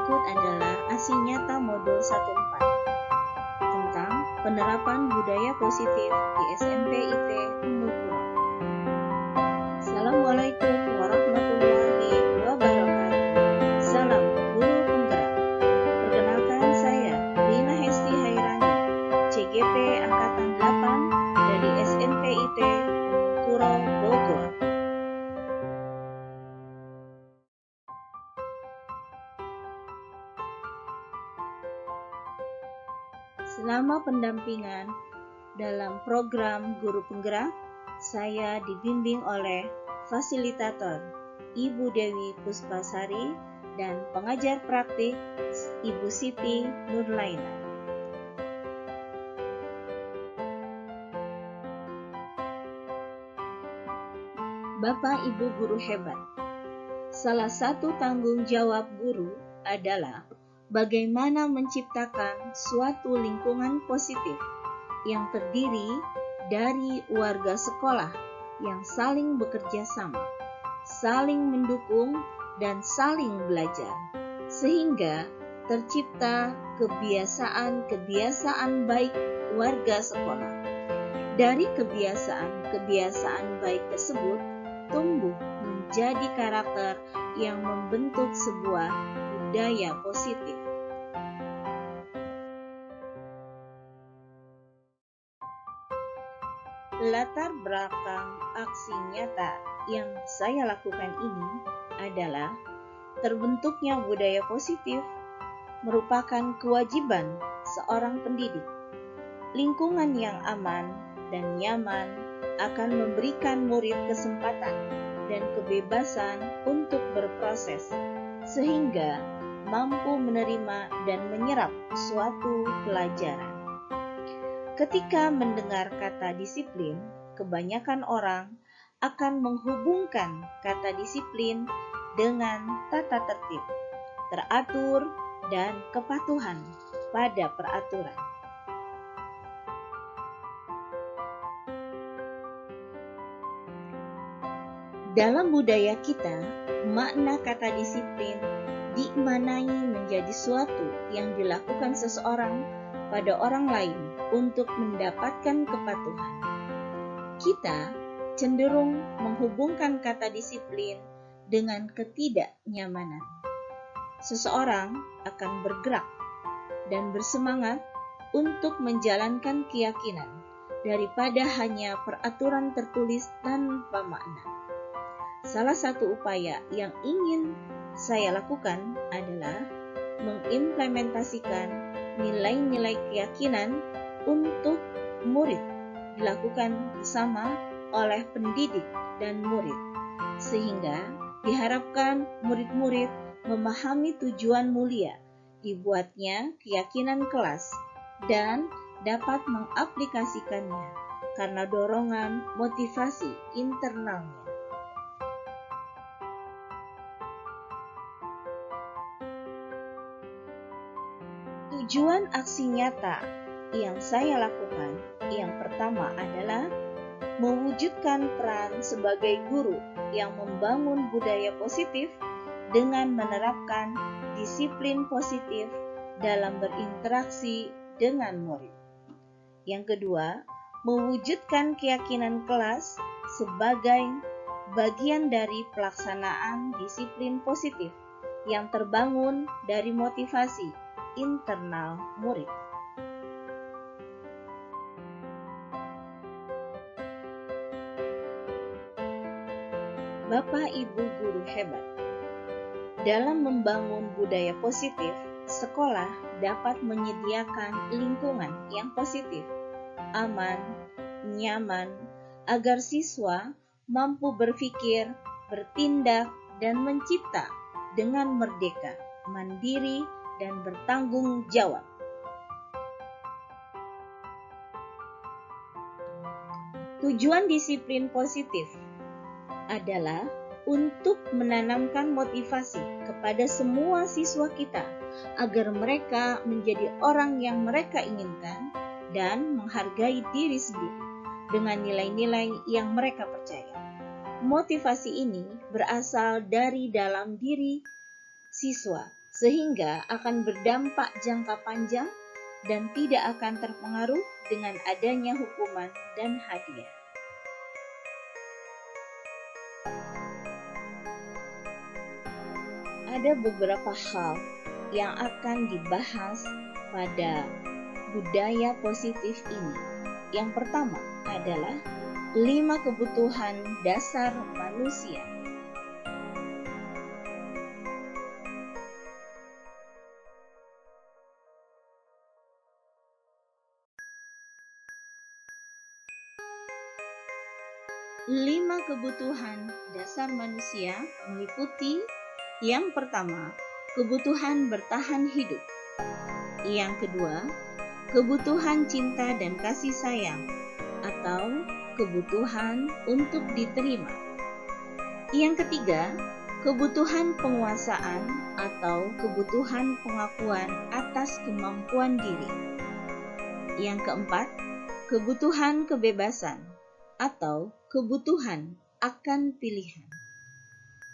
berikut adalah aksi nyata modul 14 tentang penerapan budaya positif di SMP IT Ummul Qura. Assalamualaikum warahmatullahi wabarakatuh. Salam Guru Penggerak. Perkenalkan, saya Rina Hesti Hairani, CGP Angkatan 8 dari SMP IT Ummul Qura, Bogor. Selama pendampingan dalam program Guru Penggerak, saya dibimbing oleh fasilitator Ibu Dewi Puspasari dan pengajar praktik Ibu Siti Nurlaina. Bapak Ibu guru hebat, salah satu tanggung jawab guru adalah bagaimana menciptakan suatu lingkungan positif yang terdiri dari warga sekolah yang saling bekerja sama, saling mendukung, dan saling belajar, sehingga tercipta kebiasaan-kebiasaan baik warga sekolah. Dari kebiasaan-kebiasaan baik tersebut tumbuh menjadi karakter yang membentuk sebuah budaya positif. Latar belakang aksi nyata yang saya lakukan ini adalah terbentuknya budaya positif merupakan kewajiban seorang pendidik. Lingkungan yang aman dan nyaman akan memberikan murid kesempatan dan kebebasan untuk berproses, sehingga mampu menerima dan menyerap suatu pelajaran. Ketika mendengar kata disiplin, kebanyakan orang akan menghubungkan kata disiplin dengan tata tertib, teratur, dan kepatuhan pada peraturan. Dalam budaya kita, makna kata disiplin dimaknai menjadi suatu yang dilakukan seseorang pada orang lain untuk mendapatkan kepatuhan. Kita cenderung menghubungkan kata disiplin dengan ketidaknyamanan. Seseorang akan bergerak dan bersemangat untuk menjalankan keyakinan daripada hanya peraturan tertulis tanpa makna. Salah satu upaya yang ingin saya lakukan adalah mengimplementasikan nilai-nilai keyakinan untuk murid dilakukan bersama oleh pendidik dan murid, sehingga diharapkan murid-murid memahami tujuan mulia dibuatnya keyakinan kelas dan dapat mengaplikasikannya karena dorongan motivasi internalnya. Tujuan aksi nyata yang saya lakukan yang pertama adalah mewujudkan peran sebagai guru yang membangun budaya positif dengan menerapkan disiplin positif dalam berinteraksi dengan murid. Yang kedua, mewujudkan keyakinan kelas sebagai bagian dari pelaksanaan disiplin positif yang terbangun dari motivasi internal murid. Bapak Ibu guru hebat, dalam membangun budaya positif, sekolah dapat menyediakan lingkungan yang positif, aman, nyaman, agar siswa mampu berpikir, bertindak, dan mencipta dengan merdeka, mandiri, dan bertanggung jawab. Tujuan disiplin positif adalah untuk menanamkan motivasi kepada semua siswa kita agar mereka menjadi orang yang mereka inginkan dan menghargai diri sendiri dengan nilai-nilai yang mereka percaya. Motivasi ini berasal dari dalam diri siswa sehingga akan berdampak jangka panjang dan tidak akan terpengaruh dengan adanya hukuman dan hadiah. Ada beberapa hal yang akan dibahas pada budaya positif ini. Yang pertama adalah 5 kebutuhan dasar manusia. Lima kebutuhan dasar manusia meliputi yang pertama, kebutuhan bertahan hidup. Yang kedua, kebutuhan cinta dan kasih sayang atau kebutuhan untuk diterima. Yang ketiga, kebutuhan penguasaan atau kebutuhan pengakuan atas kemampuan diri. Yang keempat, kebutuhan kebebasan atau kebutuhan akan pilihan.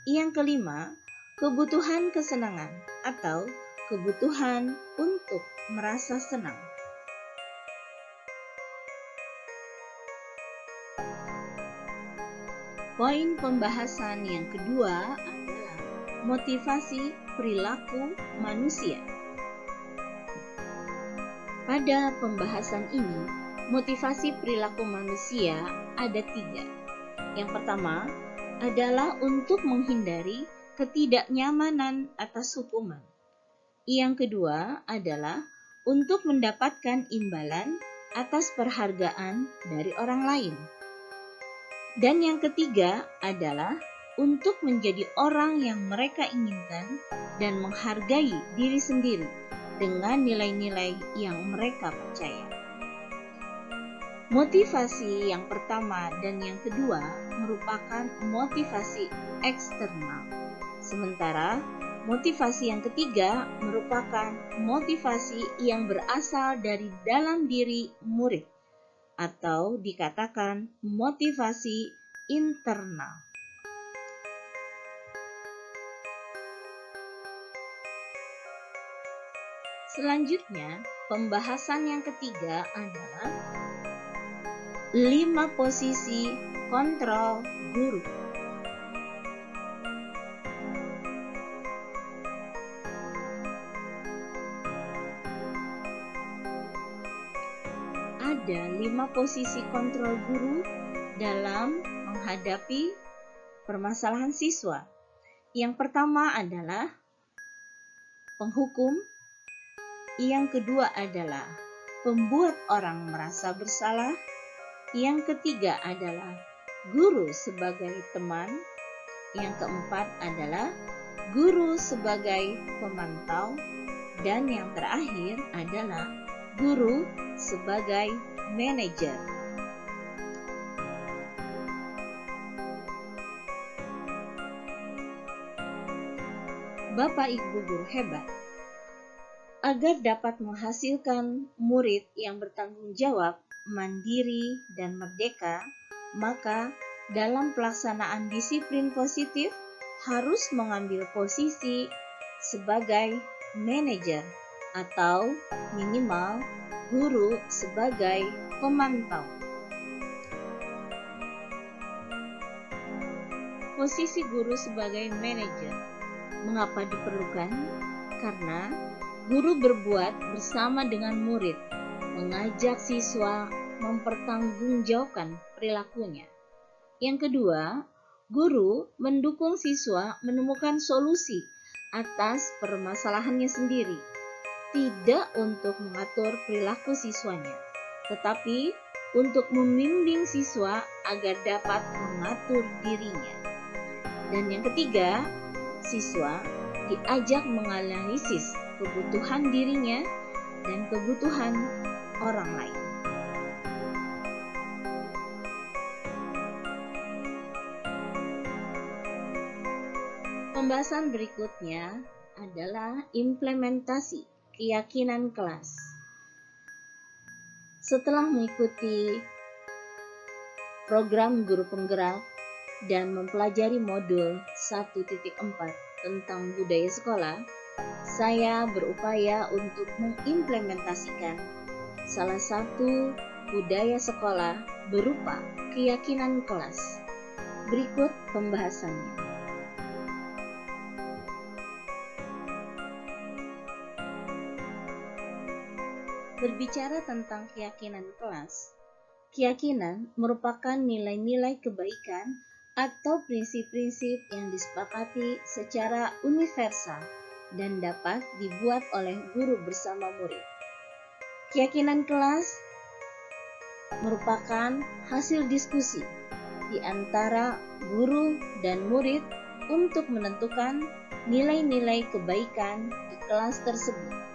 Yang kelima, kebutuhan kesenangan atau kebutuhan untuk merasa senang. Poin pembahasan yang kedua adalah motivasi perilaku manusia. Pada pembahasan ini, motivasi perilaku manusia ada 3. Yang pertama adalah untuk menghindari ketidaknyamanan atas hukuman. Yang kedua adalah untuk mendapatkan imbalan atas perhargaan dari orang lain. Dan yang ketiga adalah untuk menjadi orang yang mereka inginkan dan menghargai diri sendiri dengan nilai-nilai yang mereka percaya. Motivasi yang pertama dan yang kedua merupakan motivasi eksternal, sementara motivasi yang ketiga merupakan motivasi yang berasal dari dalam diri murid, atau dikatakan motivasi internal. Selanjutnya, pembahasan yang ketiga adalah 5 posisi kontrol guru. Ada 5 posisi kontrol guru dalam menghadapi permasalahan siswa. Yang pertama adalah penghukum, yang kedua adalah pembuat orang merasa bersalah, yang ketiga adalah guru sebagai teman, yang keempat adalah guru sebagai pemantau, dan yang terakhir adalah guru sebagai manajer. Bapak Ibu guru hebat, agar dapat menghasilkan murid yang bertanggung jawab, mandiri, dan merdeka, maka dalam pelaksanaan disiplin positif harus mengambil posisi sebagai manajer atau minimal guru sebagai pemantau. Posisi guru sebagai manajer, mengapa diperlukan? Karena guru berbuat bersama dengan murid, mengajak siswa mempertanggungjawabkan perilakunya. Yang kedua, guru mendukung siswa menemukan solusi atas permasalahannya sendiri, tidak untuk mengatur perilaku siswanya, tetapi untuk membimbing siswa agar dapat mengatur dirinya. Dan yang ketiga, siswa diajak menganalisis kebutuhan dirinya dan kebutuhan orang lain. Pembahasan berikutnya adalah implementasi keyakinan kelas. Setelah mengikuti program guru penggerak dan mempelajari modul 1.4 tentang budaya sekolah, saya berupaya untuk mengimplementasikan salah satu budaya sekolah berupa keyakinan kelas. Berikut pembahasannya. Berbicara tentang keyakinan kelas, keyakinan merupakan nilai-nilai kebaikan atau prinsip-prinsip yang disepakati secara universal dan dapat dibuat oleh guru bersama murid. Keyakinan kelas merupakan hasil diskusi di antara guru dan murid untuk menentukan nilai-nilai kebaikan di kelas tersebut.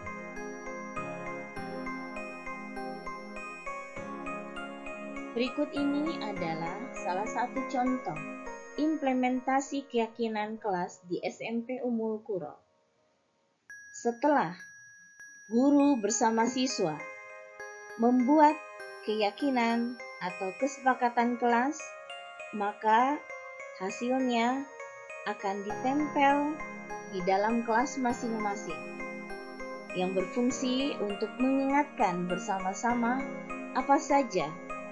Berikut ini adalah salah satu contoh implementasi keyakinan kelas di SMP Ummul Qura. Setelah guru bersama siswa membuat keyakinan atau kesepakatan kelas, maka hasilnya akan ditempel di dalam kelas masing-masing yang berfungsi untuk mengingatkan bersama-sama apa saja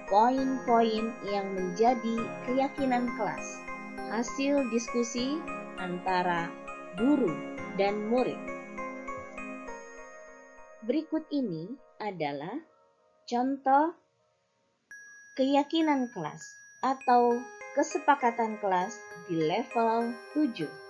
poin-poin yang menjadi keyakinan kelas, hasil diskusi antara guru dan murid. Berikut ini adalah contoh keyakinan kelas atau kesepakatan kelas di level 7.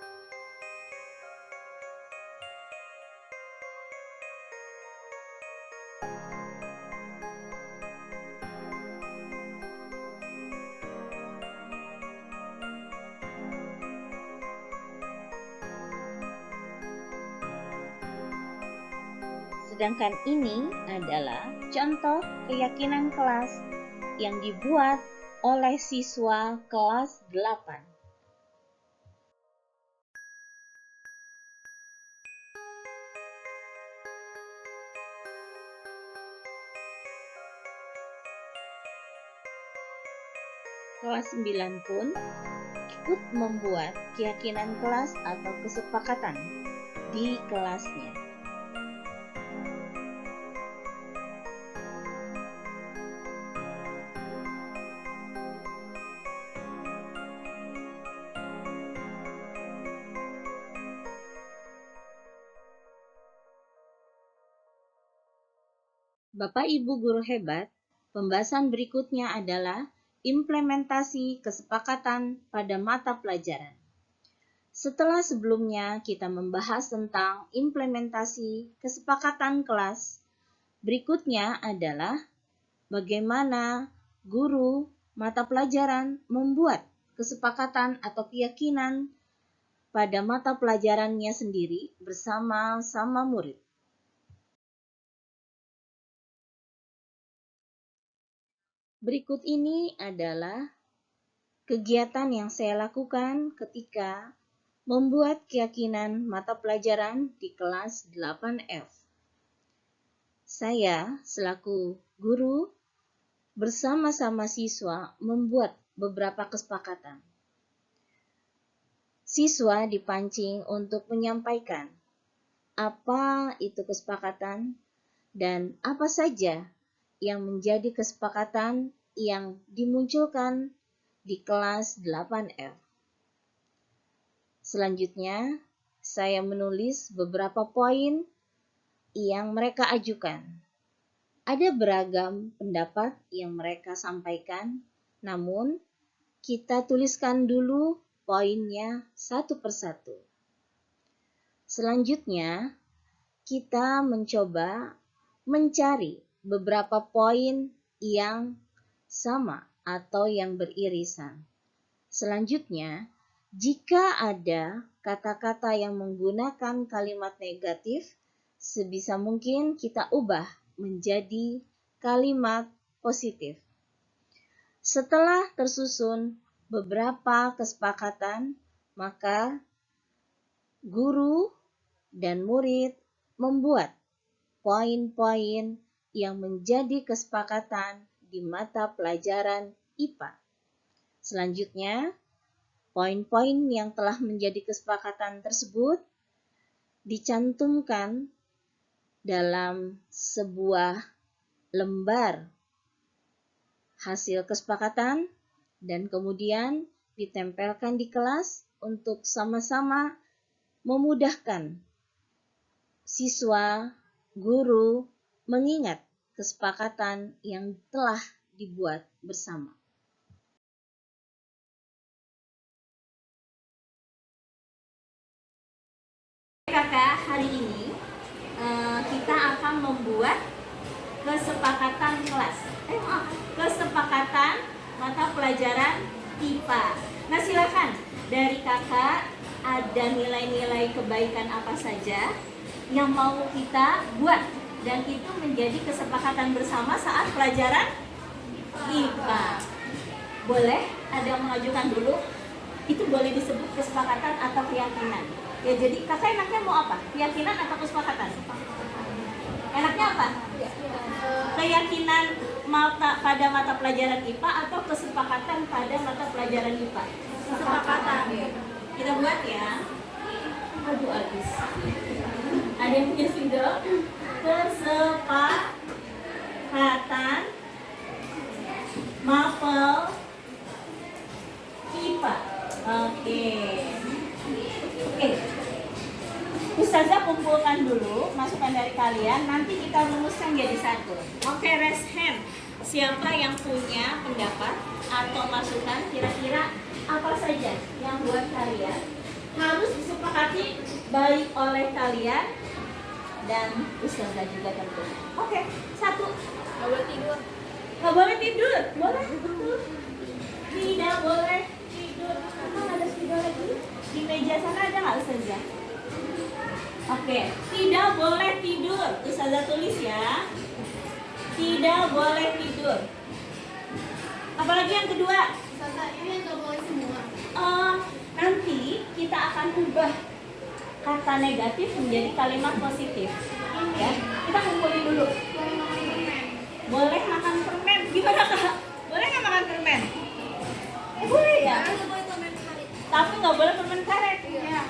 Sedangkan ini adalah contoh keyakinan kelas yang dibuat oleh siswa kelas 8. Kelas 9 pun ikut membuat keyakinan kelas atau kesepakatan di kelasnya. Bapak Ibu guru hebat, pembahasan berikutnya adalah implementasi kesepakatan pada mata pelajaran. Setelah sebelumnya kita membahas tentang implementasi kesepakatan kelas, berikutnya adalah bagaimana guru mata pelajaran membuat kesepakatan atau keyakinan pada mata pelajarannya sendiri bersama-sama murid. Berikut ini adalah kegiatan yang saya lakukan ketika membuat keyakinan mata pelajaran di kelas 8F. Saya selaku guru bersama-sama siswa membuat beberapa kesepakatan. Siswa dipancing untuk menyampaikan apa itu kesepakatan dan apa saja yang menjadi kesepakatan yang dimunculkan di kelas 8F. Selanjutnya, saya menulis beberapa poin yang mereka ajukan. Ada beragam pendapat yang mereka sampaikan, namun kita tuliskan dulu poinnya satu persatu. Selanjutnya, kita mencoba mencari beberapa poin yang sama atau yang beririsan. Selanjutnya, jika ada kata-kata yang menggunakan kalimat negatif, sebisa mungkin kita ubah menjadi kalimat positif. Setelah tersusun beberapa kesepakatan, maka guru dan murid membuat poin-poin yang menjadi kesepakatan di mata pelajaran IPA. Selanjutnya, poin-poin yang telah menjadi kesepakatan tersebut dicantumkan dalam sebuah lembar hasil kesepakatan dan kemudian ditempelkan di kelas untuk sama-sama memudahkan siswa, guru mengingat kesepakatan yang telah dibuat bersama. Kakak, hari ini kita akan membuat kesepakatan kelas. Kesepakatan mata pelajaran IPA. Nah, silakan dari kakak ada nilai-nilai kebaikan apa saja yang mau kita buat dan itu menjadi kesepakatan bersama saat pelajaran IPA. Boleh? Ada yang mengajukan dulu? Itu boleh disebut kesepakatan atau keyakinan. Ya, jadi kakak enaknya mau apa? Keyakinan atau kesepakatan? Enaknya apa? Keyakinan pada mata pelajaran IPA atau kesepakatan pada mata pelajaran IPA? Kesepakatan. Kita buat ya. Aduh, habis. Ada yang punya single? Kesepakatan mapel IPA. Oke. Ustazah kumpulkan dulu masukan dari kalian, nanti kita rumuskan jadi satu. Oke, raise hand. Siapa yang punya pendapat atau masukan kira-kira apa saja yang buat kalian harus disepakati baik oleh kalian dan Ustazah juga tentu. Oke, satu. Nggak boleh tidur. Nggak boleh tidur? Boleh, betul. Tidak boleh tidur. Emang ada tidur lagi? Di meja sana ada nggak Ustazah? Oke, tidak boleh tidur. Ustazah tulis ya. Tidak boleh tidur. Apalagi yang kedua? Ustazah, ini yang nggak boleh semua. Nanti kita akan ubah kata negatif menjadi kalimat positif. Ya, kita kumpulin dulu. Boleh makan permen. Gimana kak? Boleh nggak makan permen? Boleh ya. Tapi nggak boleh permen karet. Iya.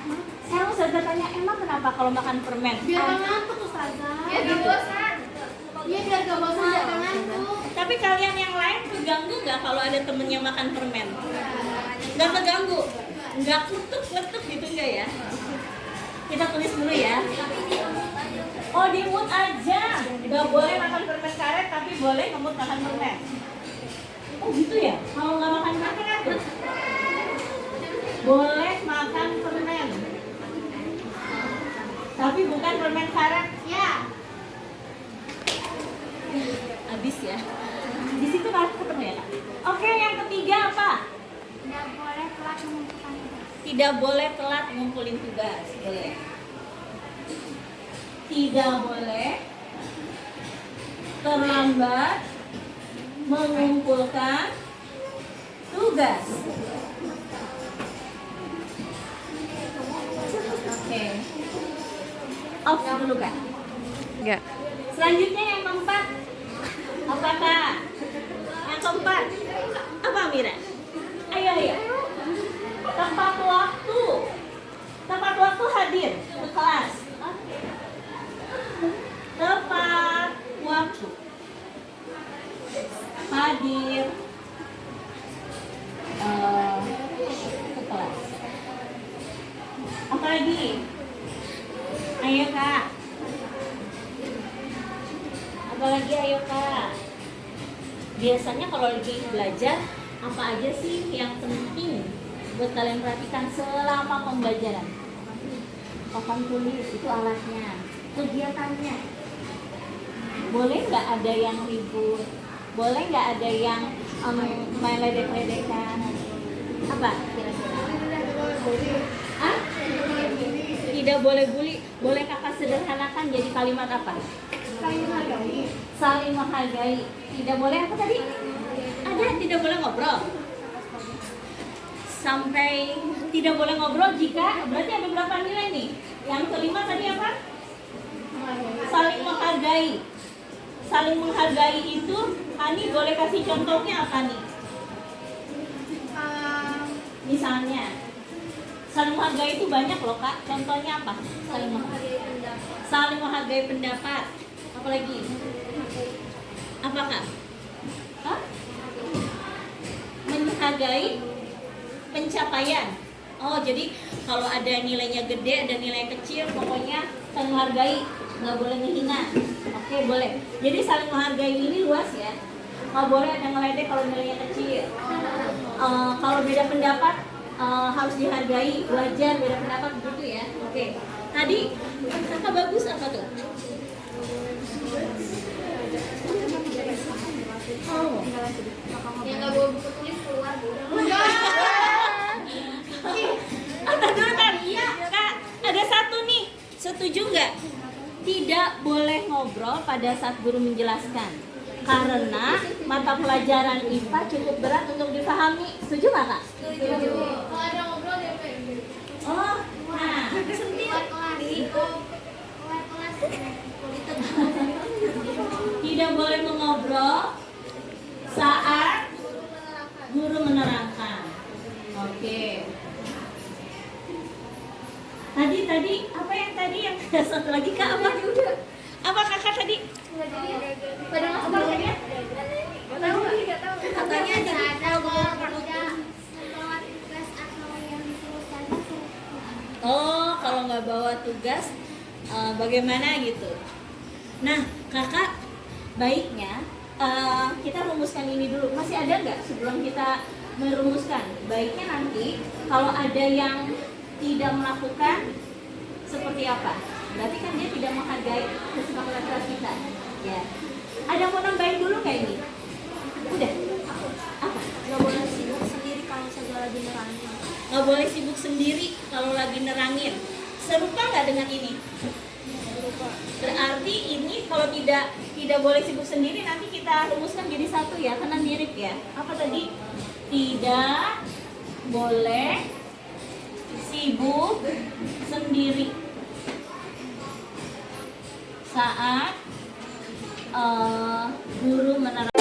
Sekarang Ustazah tanya, emang kenapa kalau makan permen? Biar nggak ngantuk Ustazah. Biar nggak bosan. Iya, biar nggak bosan, biar nggak ngantuk. Tapi kalian yang lain keganggu nggak kalau ada temennya makan permen? Nggak keganggu? Nggak kutuk-kutuk gitu nggak ya? Kita tulis dulu ya. Oh, di mood aja. Nggak boleh makan permen karet, tapi boleh ngemut makan permen. Oh gitu ya? Kalau nggak makan permen apa? Boleh makan permen, tapi bukan permen karet. Ya. Habis ya. Di situ harus ketemu ya, Kak? Oke, yang ketiga apa? Nggak boleh telat mengumpulkan tugas. Tidak boleh telat ngumpulin tugas. Boleh. Tidak boleh terlambat mengumpulkan tugas. Oke. Off dulu Kak. Enggak. Selanjutnya yang keempat. Apa Kak? Yang keempat. Apa Mira? Ayo. Tepat waktu. Tepat waktu hadir ke kelas. Tepat waktu hadir ke kelas. Apa lagi? Ayo Kak. Apa lagi ayo Kak? Biasanya kalau lagi belajar, apa aja sih yang penting buat kalian perhatikan selama pembelajaran? Papan tulis itu alatnya, kegiatannya. Boleh nggak ada yang ribut? Boleh nggak ada yang main ledek-ledekan? Apa kira-kira? Hah? Tidak boleh bully. Boleh kakak sederhanakan jadi kalimat apa? Saling menghargai. Saling menghargai. Tidak boleh apa tadi? Ada tidak boleh ngobrol. Sampai tidak boleh ngobrol jika berarti ada berapa nilai nih? Yang kelima tadi apa? Saling menghargai. Saling menghargai itu, Hani boleh kasih contohnya apa nih? Misalnya, Saling menghargai itu banyak loh Kak. Contohnya apa? Saling menghargai pendapat. Apalagi? Apa Kak? Hah? Menghargai pencapaian. Oh, jadi kalau ada nilainya gede, ada nilai kecil, pokoknya saling menghargai, nggak boleh menghina. Oke, boleh. Jadi saling menghargai ini luas ya. Nggak boleh ada ngeledek kalau nilainya kecil. Kalau beda pendapat harus dihargai, wajar beda pendapat begitu ya. Oke. Tadi kata bagus apa tuh? Oh. Yang nggak bawa buku tulis keluar Bu. Iya Kak, ada satu nih. Setuju nggak? Tidak boleh ngobrol pada saat guru menjelaskan, karena mata pelajaran IPA cukup berat untuk dipahami. Setuju nggak Kak? Setuju. Kalau ada ngobrol DP. Oh, nah, tidak boleh mengobrol saat guru menerangkan. Oke. Tadi apa yang tadi yang satu lagi Kak apa? Apa Kakak tadi? Pada masuk kuliah? Nggak tahu. Katanya jadi kalau kerja lewat tugas atau yang dituliskan itu. Oh, kalau nggak bawa tugas, bagaimana gitu? Nah, Kakak baiknya kita rumuskan ini dulu. Masih ada nggak sebelum kita merumuskan? Baiknya nanti kalau ada yang tidak melakukan seperti apa? Berarti kan dia tidak menghargai kesepakatan kelas kita. Ya. Ada yang mau nambahin dulu nggak ini? Udah. Apa? Nggak boleh sibuk sendiri kalau saya lagi nerangin. Nggak boleh sibuk sendiri kalau lagi nerangin. Serupa nggak dengan ini? Berarti ini kalau tidak boleh sibuk sendiri, nanti kita rumuskan jadi satu ya, karena mirip ya. Apa tadi? Tidak boleh sibuk sendiri saat guru menerangkan.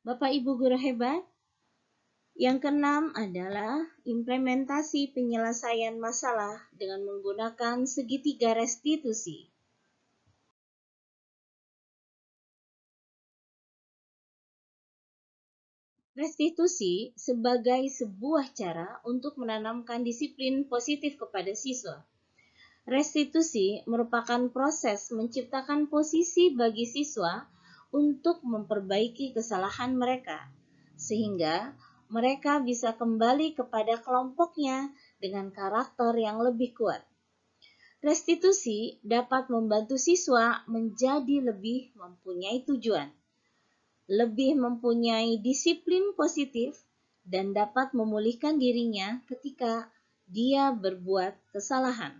Bapak Ibu guru hebat. Yang keenam adalah implementasi penyelesaian masalah dengan menggunakan segitiga restitusi. Restitusi sebagai sebuah cara untuk menanamkan disiplin positif kepada siswa. Restitusi merupakan proses menciptakan posisi bagi siswa untuk memperbaiki kesalahan mereka, sehingga mereka bisa kembali kepada kelompoknya dengan karakter yang lebih kuat. Restitusi dapat membantu siswa menjadi lebih mempunyai tujuan, lebih mempunyai disiplin positif, dan dapat memulihkan dirinya ketika dia berbuat kesalahan.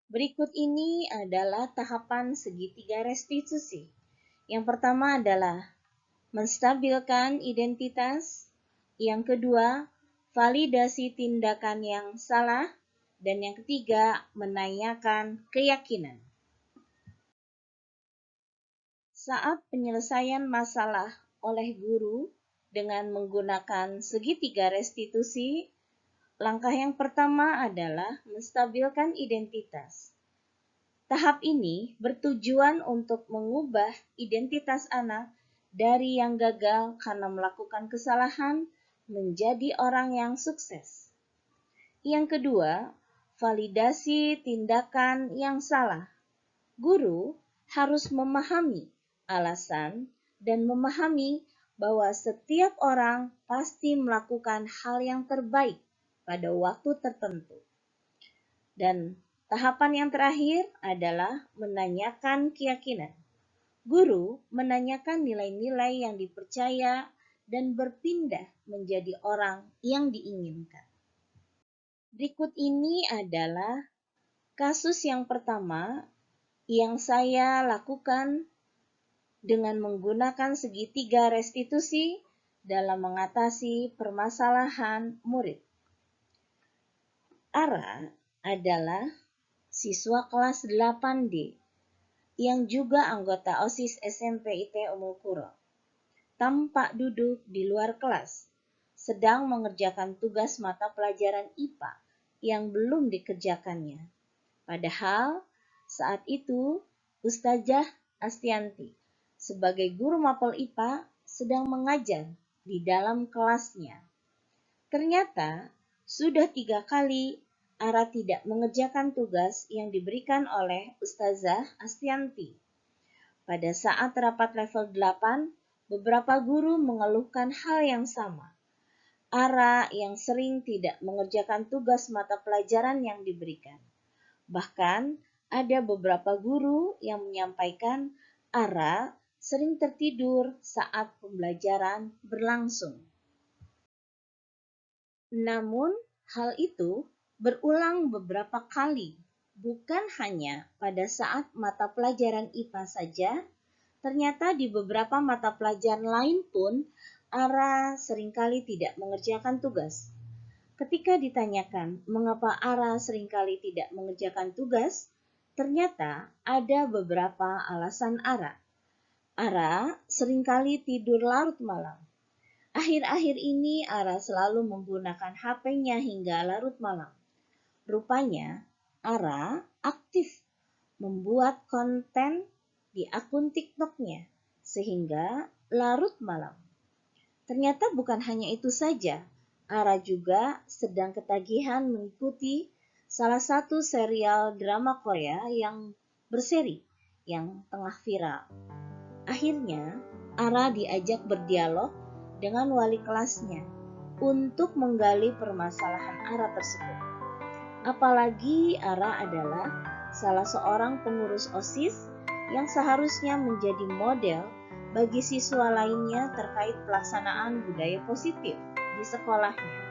Berikut ini adalah tahapan segitiga restitusi. Yang pertama adalah menstabilkan identitas. Yang kedua, validasi tindakan yang salah. Dan yang ketiga, menanyakan keyakinan. Saat penyelesaian masalah oleh guru dengan menggunakan segitiga restitusi, langkah yang pertama adalah menstabilkan identitas. Tahap ini bertujuan untuk mengubah identitas anak dari yang gagal karena melakukan kesalahan menjadi orang yang sukses. Yang kedua, validasi tindakan yang salah. Guru harus memahami alasan dan memahami bahwa setiap orang pasti melakukan hal yang terbaik pada waktu tertentu. Dan tahapan yang terakhir adalah menanyakan keyakinan. Guru menanyakan nilai-nilai yang dipercaya dan berpindah menjadi orang yang diinginkan. Berikut ini adalah kasus yang pertama yang saya lakukan dengan menggunakan segitiga restitusi dalam mengatasi permasalahan murid. Ara adalah siswa kelas 8D yang juga anggota OSIS SMP IT Ummul Qura. Tampak duduk di luar kelas, sedang mengerjakan tugas mata pelajaran IPA yang belum dikerjakannya. Padahal saat itu Ustazah Astianti sebagai guru mapel IPA sedang mengajar di dalam kelasnya. Ternyata sudah 3 kali Ara tidak mengerjakan tugas yang diberikan oleh Ustazah Astianti. Pada saat rapat level 8, beberapa guru mengeluhkan hal yang sama. Ara yang sering tidak mengerjakan tugas mata pelajaran yang diberikan. Bahkan ada beberapa guru yang menyampaikan Ara sering tertidur saat pembelajaran berlangsung. Namun, hal itu berulang beberapa kali, bukan hanya pada saat mata pelajaran IPA saja. Ternyata di beberapa mata pelajaran lain pun Ara seringkali tidak mengerjakan tugas. Ketika ditanyakan mengapa Ara seringkali tidak mengerjakan tugas, ternyata ada beberapa alasan Ara. Ara seringkali tidur larut malam. Akhir-akhir ini Ara selalu menggunakan HP-nya hingga larut malam. Rupanya Ara aktif membuat konten di akun TikTok-nya sehingga larut malam. Ternyata bukan hanya itu saja, Ara juga sedang ketagihan mengikuti salah satu serial drama Korea yang berseri yang tengah viral. Akhirnya, Ara diajak berdialog dengan wali kelasnya untuk menggali permasalahan Ara tersebut. Apalagi Ara adalah salah seorang pengurus OSIS yang seharusnya menjadi model bagi siswa lainnya terkait pelaksanaan budaya positif di sekolahnya.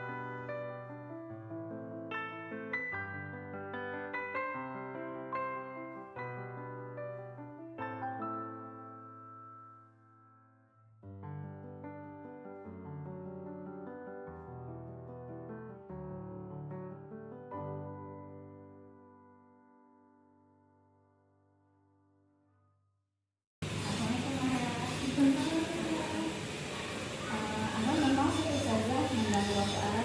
Ara memang ustazah mengganggu waktu Ara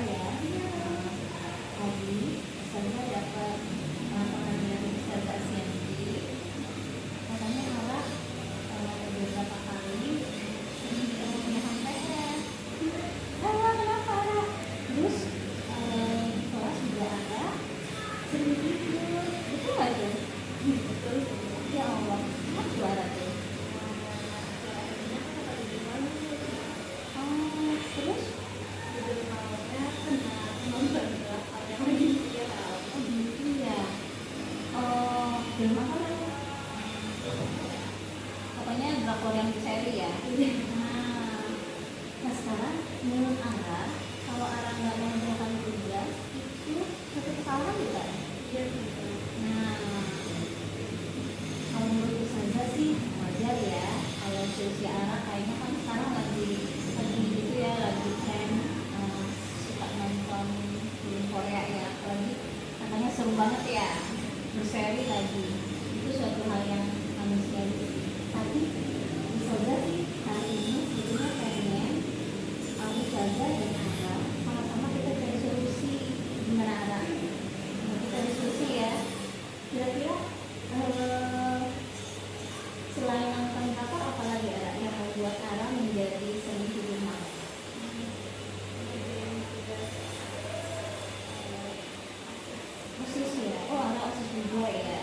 juga ya,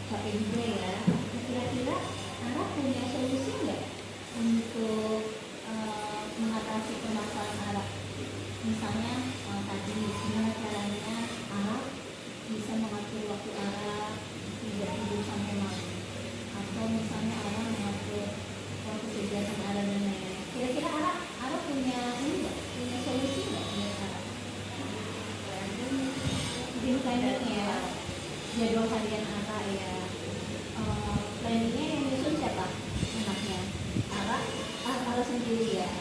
capek juga ya. Kira-kira Ara punya solusi nggak untuk mengatasi permasalahan Ara? Misalnya tadi gimana caranya Ara bisa mengatur waktu Ara tidak tidur sampai malam, atau misalnya Ara mengatur waktu kegiatan Ara dan lain-lain. Kira-kira Ara punya ini nggak? Punya solusi nggak buat Ara? Mungkin planning ya, jadwal harian Ara ya. Planningnya yang nyusun siapa? Anaknya Ara sendiri ya.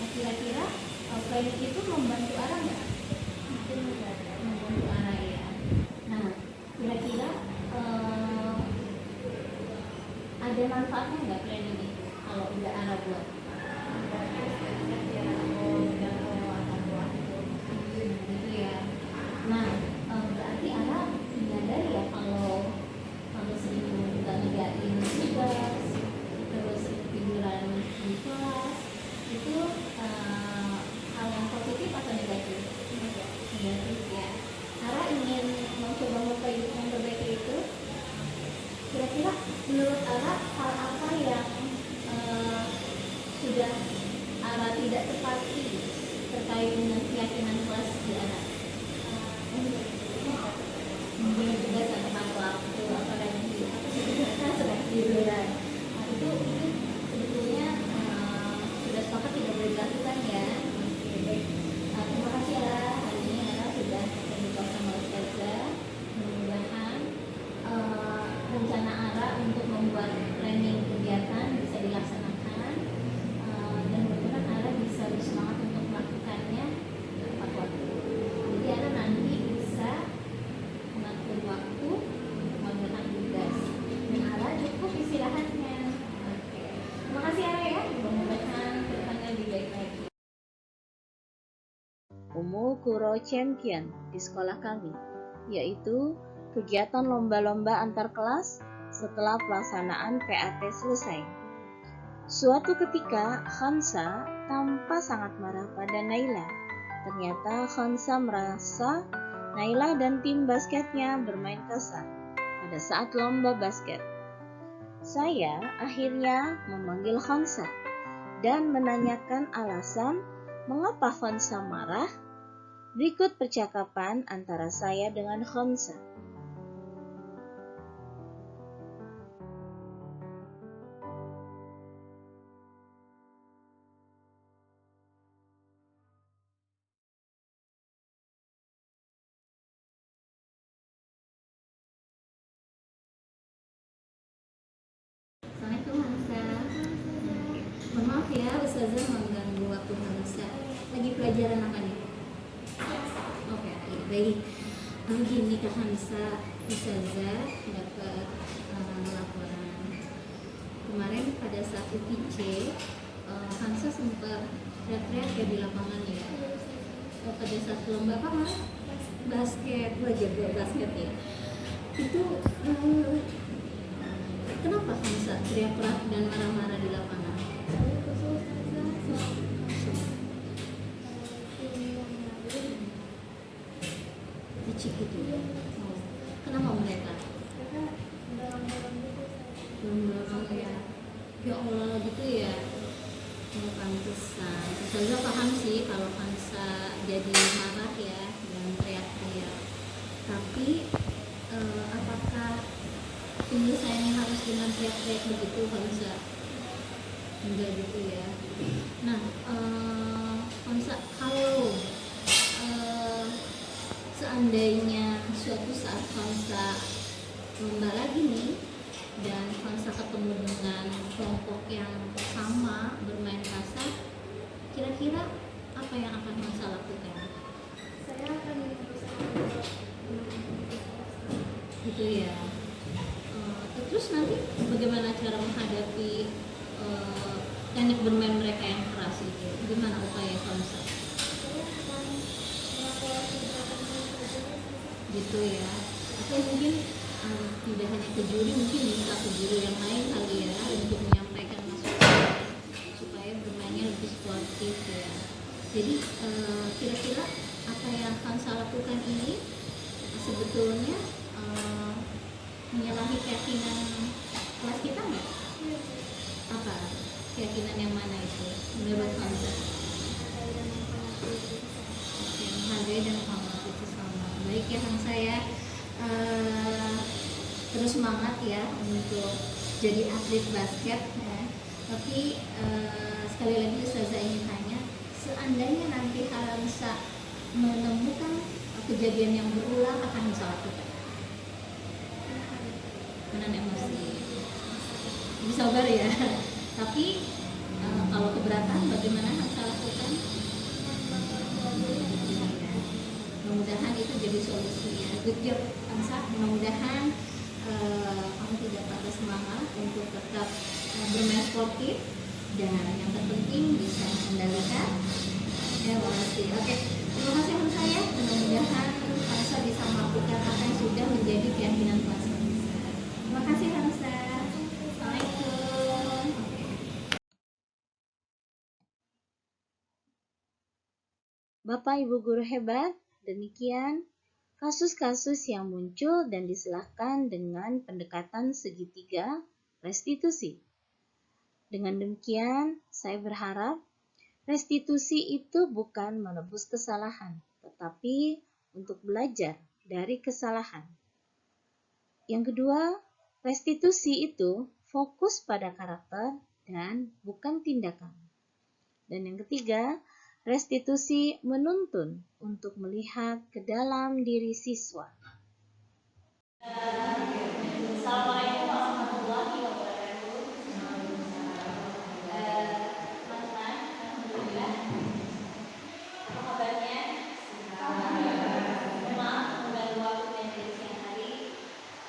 Nah, kira-kira planning itu membantu Ara nggak? Membantu Ara ya. Nah, kira-kira ada manfaatnya nggak planning itu kalau udah Ara buat? Gitu ya. Nah, berarti Ara menyadari ya kalau sering nggak ngerjain tugas, terus tiduran di kelas, itu hal yang positif atau negatif? Negatif ya. Ara ingin mencoba memperbaiki itu. Kira-kira menurut Ara hal apa yang sudah Ara tidak tepati terkait dengan keyakinan kelas di Ara? Mungkin juga tepat waktu apa lagi sedang tiduran. Nah, itu sebetulnya sudah sepakat tidak boleh dilakukan ya. Baik. Terima kasih Ara, hari ini Ara sudah terbuka sama Ustazah. Mudah-mudahan rencana Ara untuk membuat planning kegiatan bisa dilaksanakan, dan mudah-mudahan Ara bisa bersemangat untuk melakukannya tepat waktu. Jadi Ara nanti bisa mengatur waktu, mengerjakan tugas, dan Ara cukup istirahatnya. Oke. Terima kasih Ara ya, mudah-mudahan kedepannya lebih baik lagi. Umu Kuro Champion di sekolah kami, yaitu kegiatan lomba-lomba antar kelas setelah pelaksanaan PAT selesai. Suatu ketika Hansa tampak sangat marah pada Naila. Ternyata Hansa merasa Naila dan tim basketnya bermain kasar pada saat lomba basket. Saya akhirnya memanggil Hansa dan menanyakan alasan mengapa Hansa marah. Berikut percakapan antara saya dengan Hansa. Assalamualaikum Hansa. Mohon maaf ya Ustazah mengganggu waktu Hansa. Lagi pelajaran apa nih? Oke, baik. Gini Kak Hansa, Ustazah dapat laporan. Kemarin pada saat UTC, Hansa sempat teriak-teriak ya di lapangan ya. Pada saat lomba apa Mas? Basket, belajar basket ya. Itu kenapa Hansa teriak-teriak dan marah-marah di lapangan? Dicik itu. Oh. Kenapa mereka? Dorong ya. Ya Allah gitu ya. Pantesan. Saya paham sih kalau Hansa jadi marah ya dan teriak-teriak. Tapi apakah penyelesaiannya harus dengan teriak-teriak begitu Hansa? Enggak gitu ya. Nah, Hansa, kalau seandainya suatu saat Hansa lomba lagi nih dan Hansa ketemu dengan kelompok yang sama bermain kasar, kira-kira apa yang akan Hansa lakukan? Saya akan Gitu ya. Terus nanti bagaimana cara menghadapi teknik bermain mereka yang keras itu? Gimana upaya Hansa? Gitu ya. Atau mungkin tidak hanya ke juri, mungkin bisa ke juri yang lain kali ya untuk menyampaikan masukan supaya bermainnya lebih sportif ya. Jadi kira-kira apa yang Hansa lakukan ini sebetulnya menyalahi keyakinan kelas kita nggak? Apa keyakinan yang mana itu menurut Hamzah? Oke, menghargai dan menghormati sesama. Baik ya Hamzah ya. Terus semangat ya untuk jadi atlet basket ya. Tapi sekali lagi Ustazah ingin tanya, seandainya nanti Hamzah menemukan kejadian yang berulang, akan Hamzah lakukan? Menahan emosi, lebih sabar ya. Tapi kalau keberatan, bagaimana Hamzah lakukan? Mudah-mudahan itu jadi solusinya. Good job Hamzah, mudah-mudahan kamu tidak patah semangat untuk tetap bermain sportif, dan yang terpenting bisa mengendalikan emosi. Oke, terima kasih Hamzah ya. Mudah-mudahan Hamzah bisa melakukan apa yang sudah menjadi keyakinan kelas. Terima kasih Hamzah. Assalamualaikum. Bapak Ibu guru hebat, demikian kasus-kasus yang muncul dan diselahkan dengan pendekatan segitiga restitusi. Dengan demikian, saya berharap restitusi itu bukan menebus kesalahan, tetapi untuk belajar dari kesalahan. Yang kedua, restitusi itu fokus pada karakter dan bukan tindakan. Dan yang ketiga, restitusi menuntun untuk melihat ke dalam diri siswa. Assalamualaikum warahmatullahi wabarakatuh. Teman-teman, alhamdulillah. Apa kabarnya? Maaf mengganggu waktunya dari siang hari.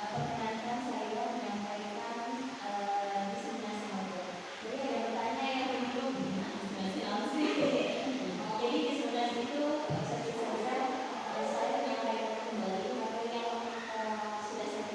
Perkenankan saya menyampaikan diseminasi modul. Jadi ada yang bertanya ya belum? Diseminasi apa sih? Jadi diseminasi itu saya menyampaikan kembali apa yang sudah saya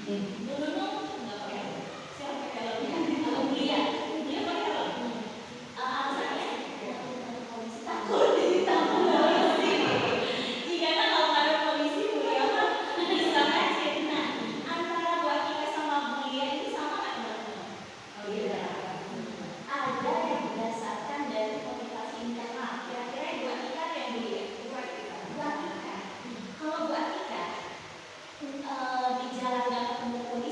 nggak pakai helm. Siapa pakai helmnya? Kalau Bulia pakai helm. Alasannya takut ditangkap polisi. Jika kalau nggak ada polisi, Bulia mah bisa aja. Nah, antara Bu Atika sama Bulia itu sama nggak teman-teman? Beda. Ada yang berdasarkan dari motivasi internal. Kira-kira Bu Atika yang Bulia? Bu Atika. Kalau Bu Atika di jalan nggak ketemu polisi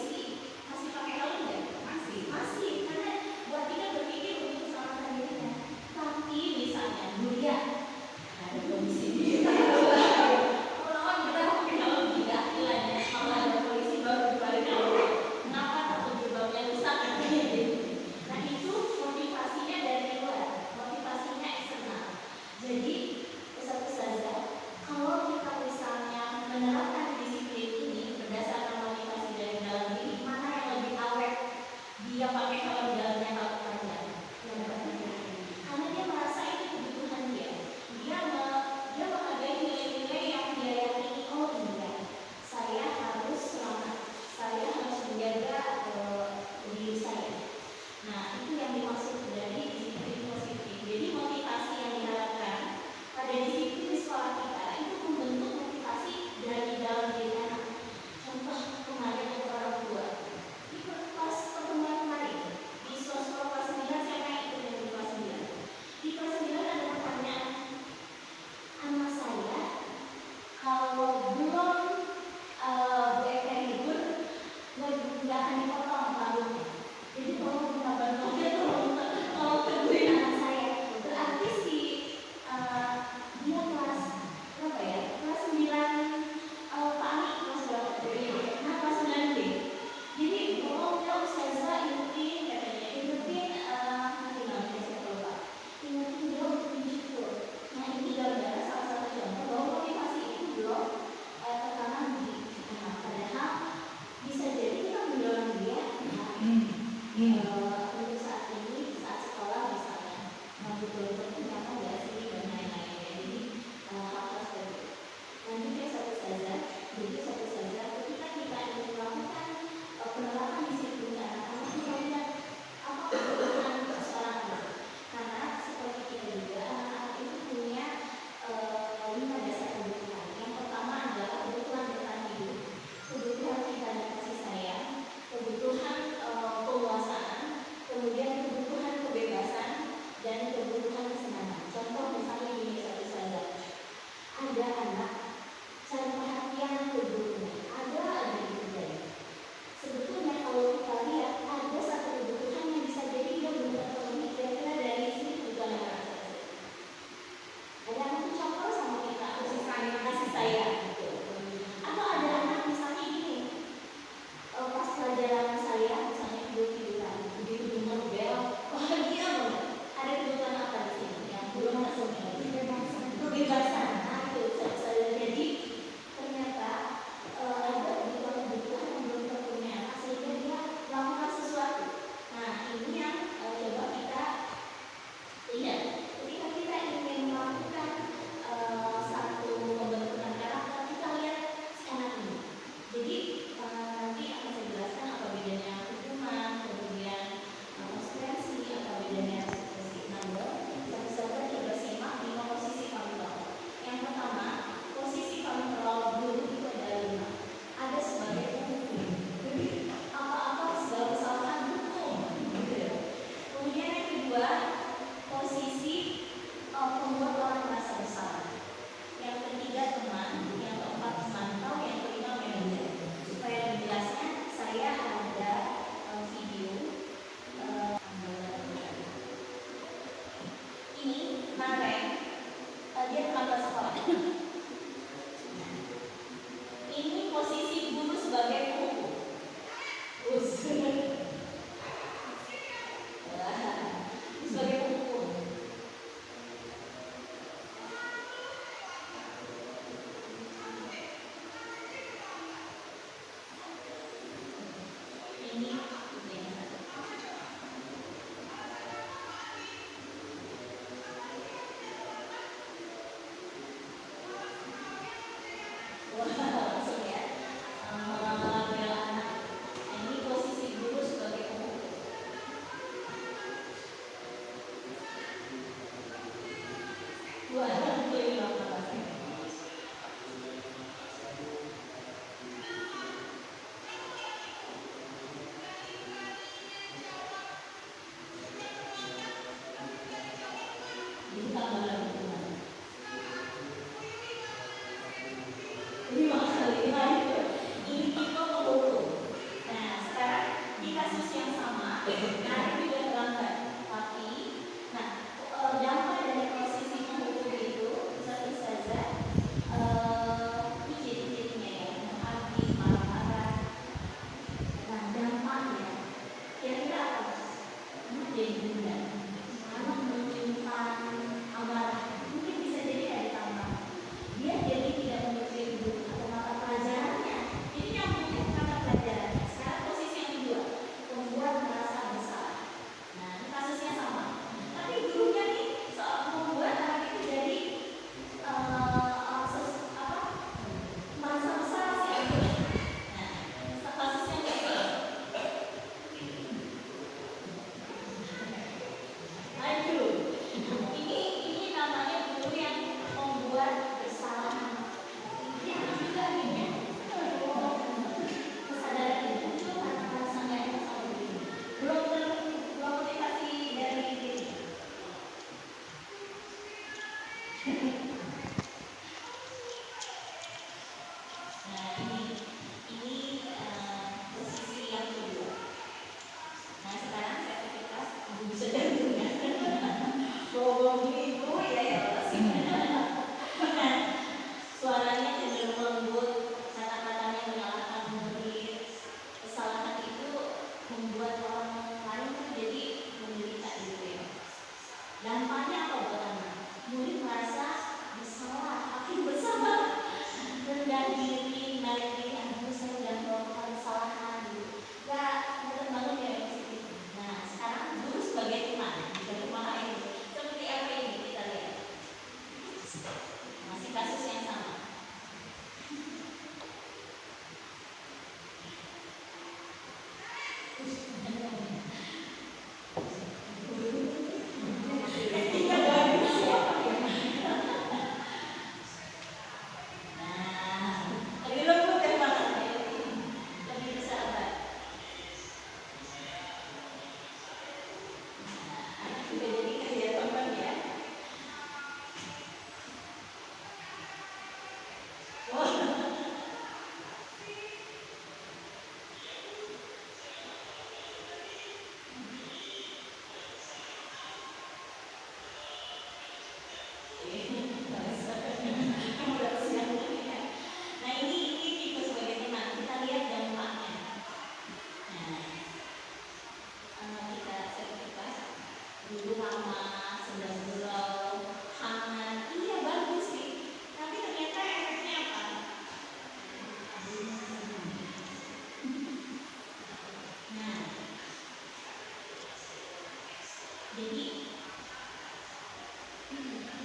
Nah, lebih lembut ya makannya, lebih bersahabat. Nah, sudah jadi kerja teman ya. Nah ini tipe sebagai teman. Kita lihat dampaknya. Nah, kita sertifikat dulu lama, sedang galau, hangat, iya bagus sih. Tapi ternyata efeknya apa? Nah, jadi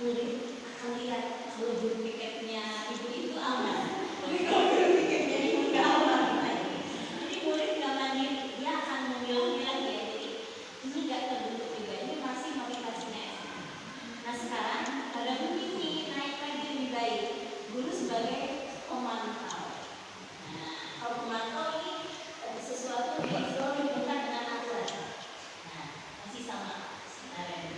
murid akan lihat kalau guru piketnya ibu itu aman, tapi kalau guru piketnya ibu nggak aman. Jadi murid nggak mandiri, dia akan memilah-milah ya. Jadi ini nggak terbentuk juga, ini masih motivasinya. Nah sekarang ada begini naik lagi lebih baik, guru sebagai pemantau. Nah kalau pemantau ini sesuatu yang selalu dihubungkan dengan aturan. Nah masih sama sebenarnya.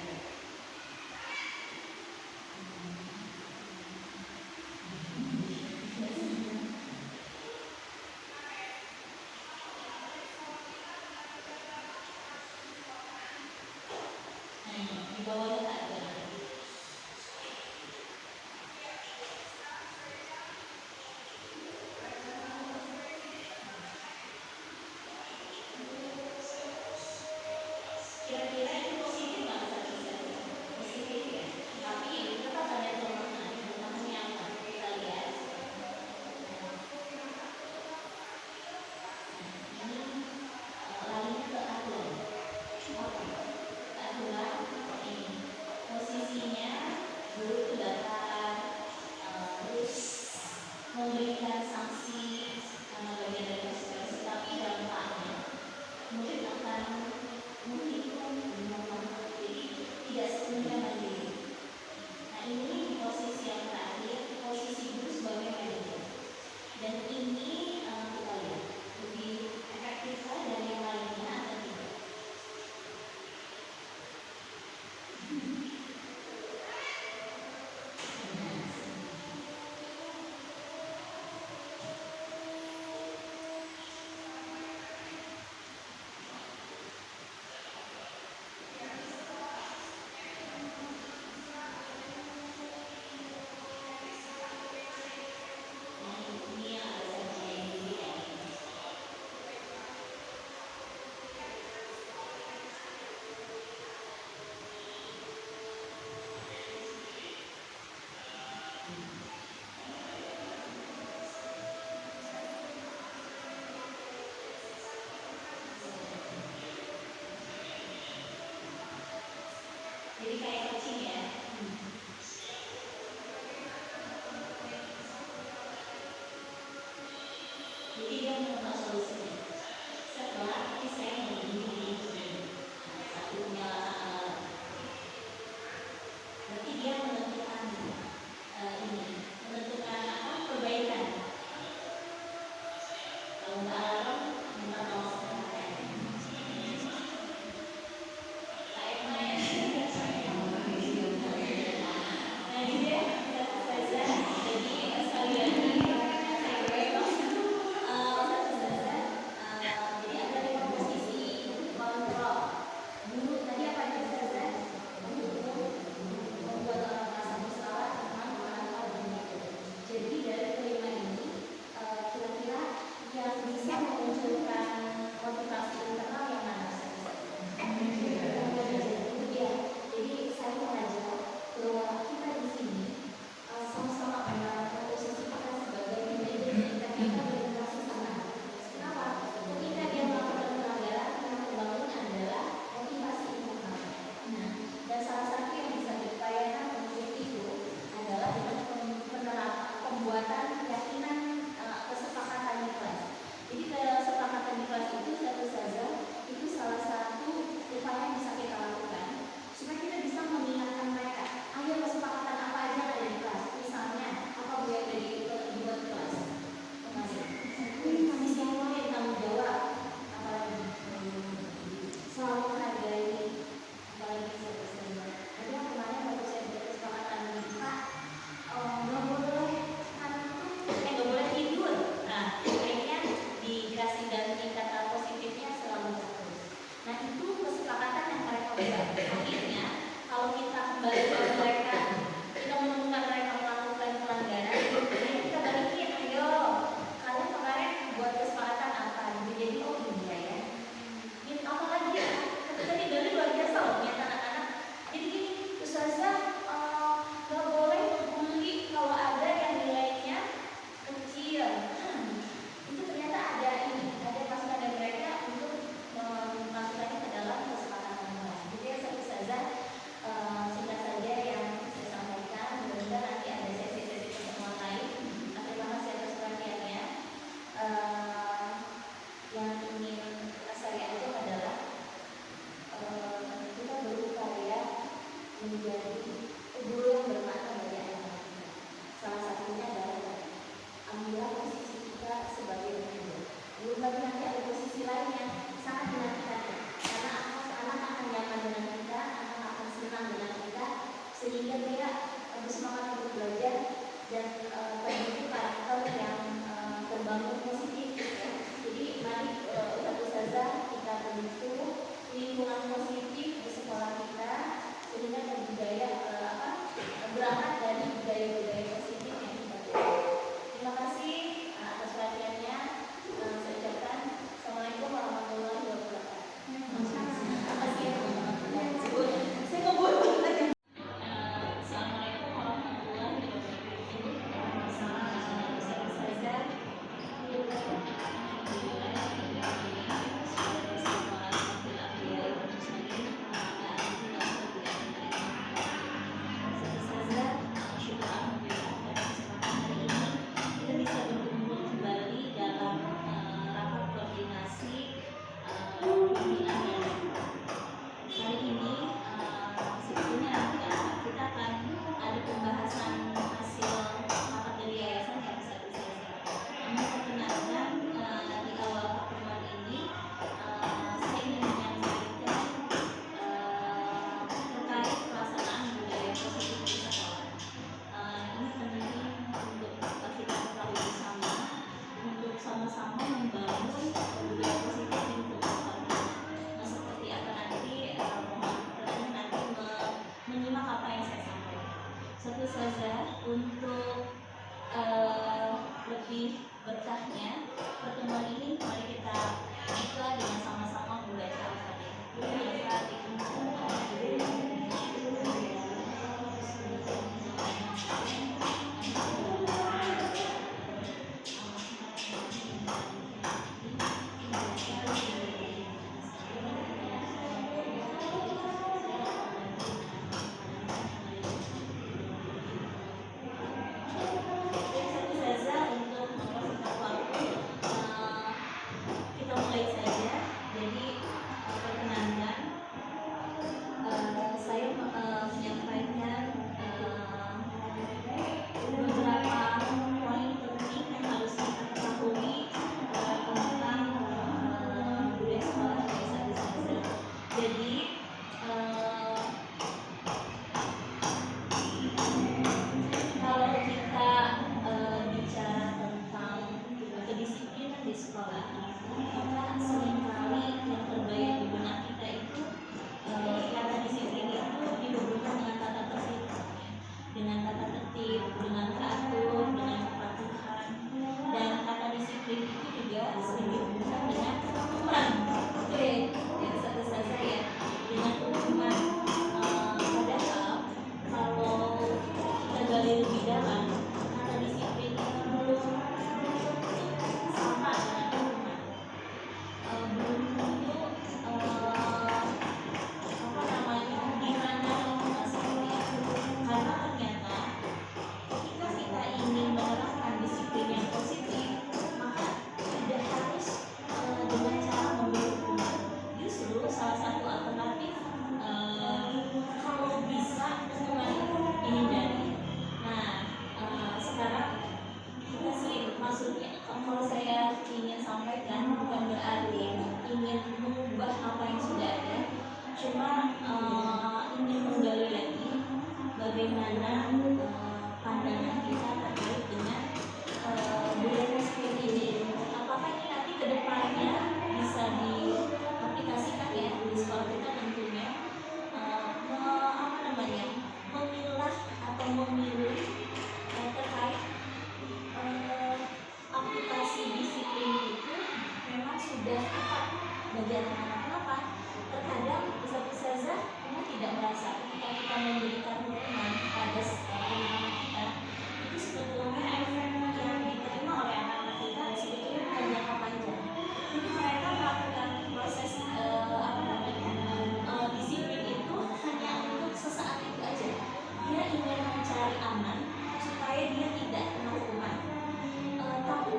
Di bawahnya tak ada. Kira-kira itu positif nggak bisa? Positif ya. Tapi tetap ada kelemahan. Kelemahannya apa? Kita lihat. Ini larinya ke aturan. Oke. Aturan ini. yang ingin saya ajak adalah kita berupaya menjadi guru yang bermakna bagi anak-anak kita. Salah satunya adalah ambillah posisi kita sebagai guru. Belum lagi nanti ada posisi lain yang sangat dinantikan, karena anak akan nyaman dengan kita, anak akan senang dengan kita, sehingga dia bersemangat untuk belajar dan terbentuk karakter yang terbangun positif. Ya. Jadi mari Ustazah kita bentuk lingkungan positif di sekolah kita sehingga berbudaya berangkat dari budaya-budaya positif yang kita buat. Terima kasih atas perhatiannya. Saya ucapkan Assalamualaikum warahmatullahi wabarakatuh. Terima kasih. Saya keburu. Assalamualaikum warahmatullahi wabarakatuh. Saya untuk lebih berkahnya pertemuan ini, mari kita buka dengan sama-sama membaca Al-Fatihah.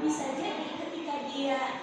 bisa jadi ketika dia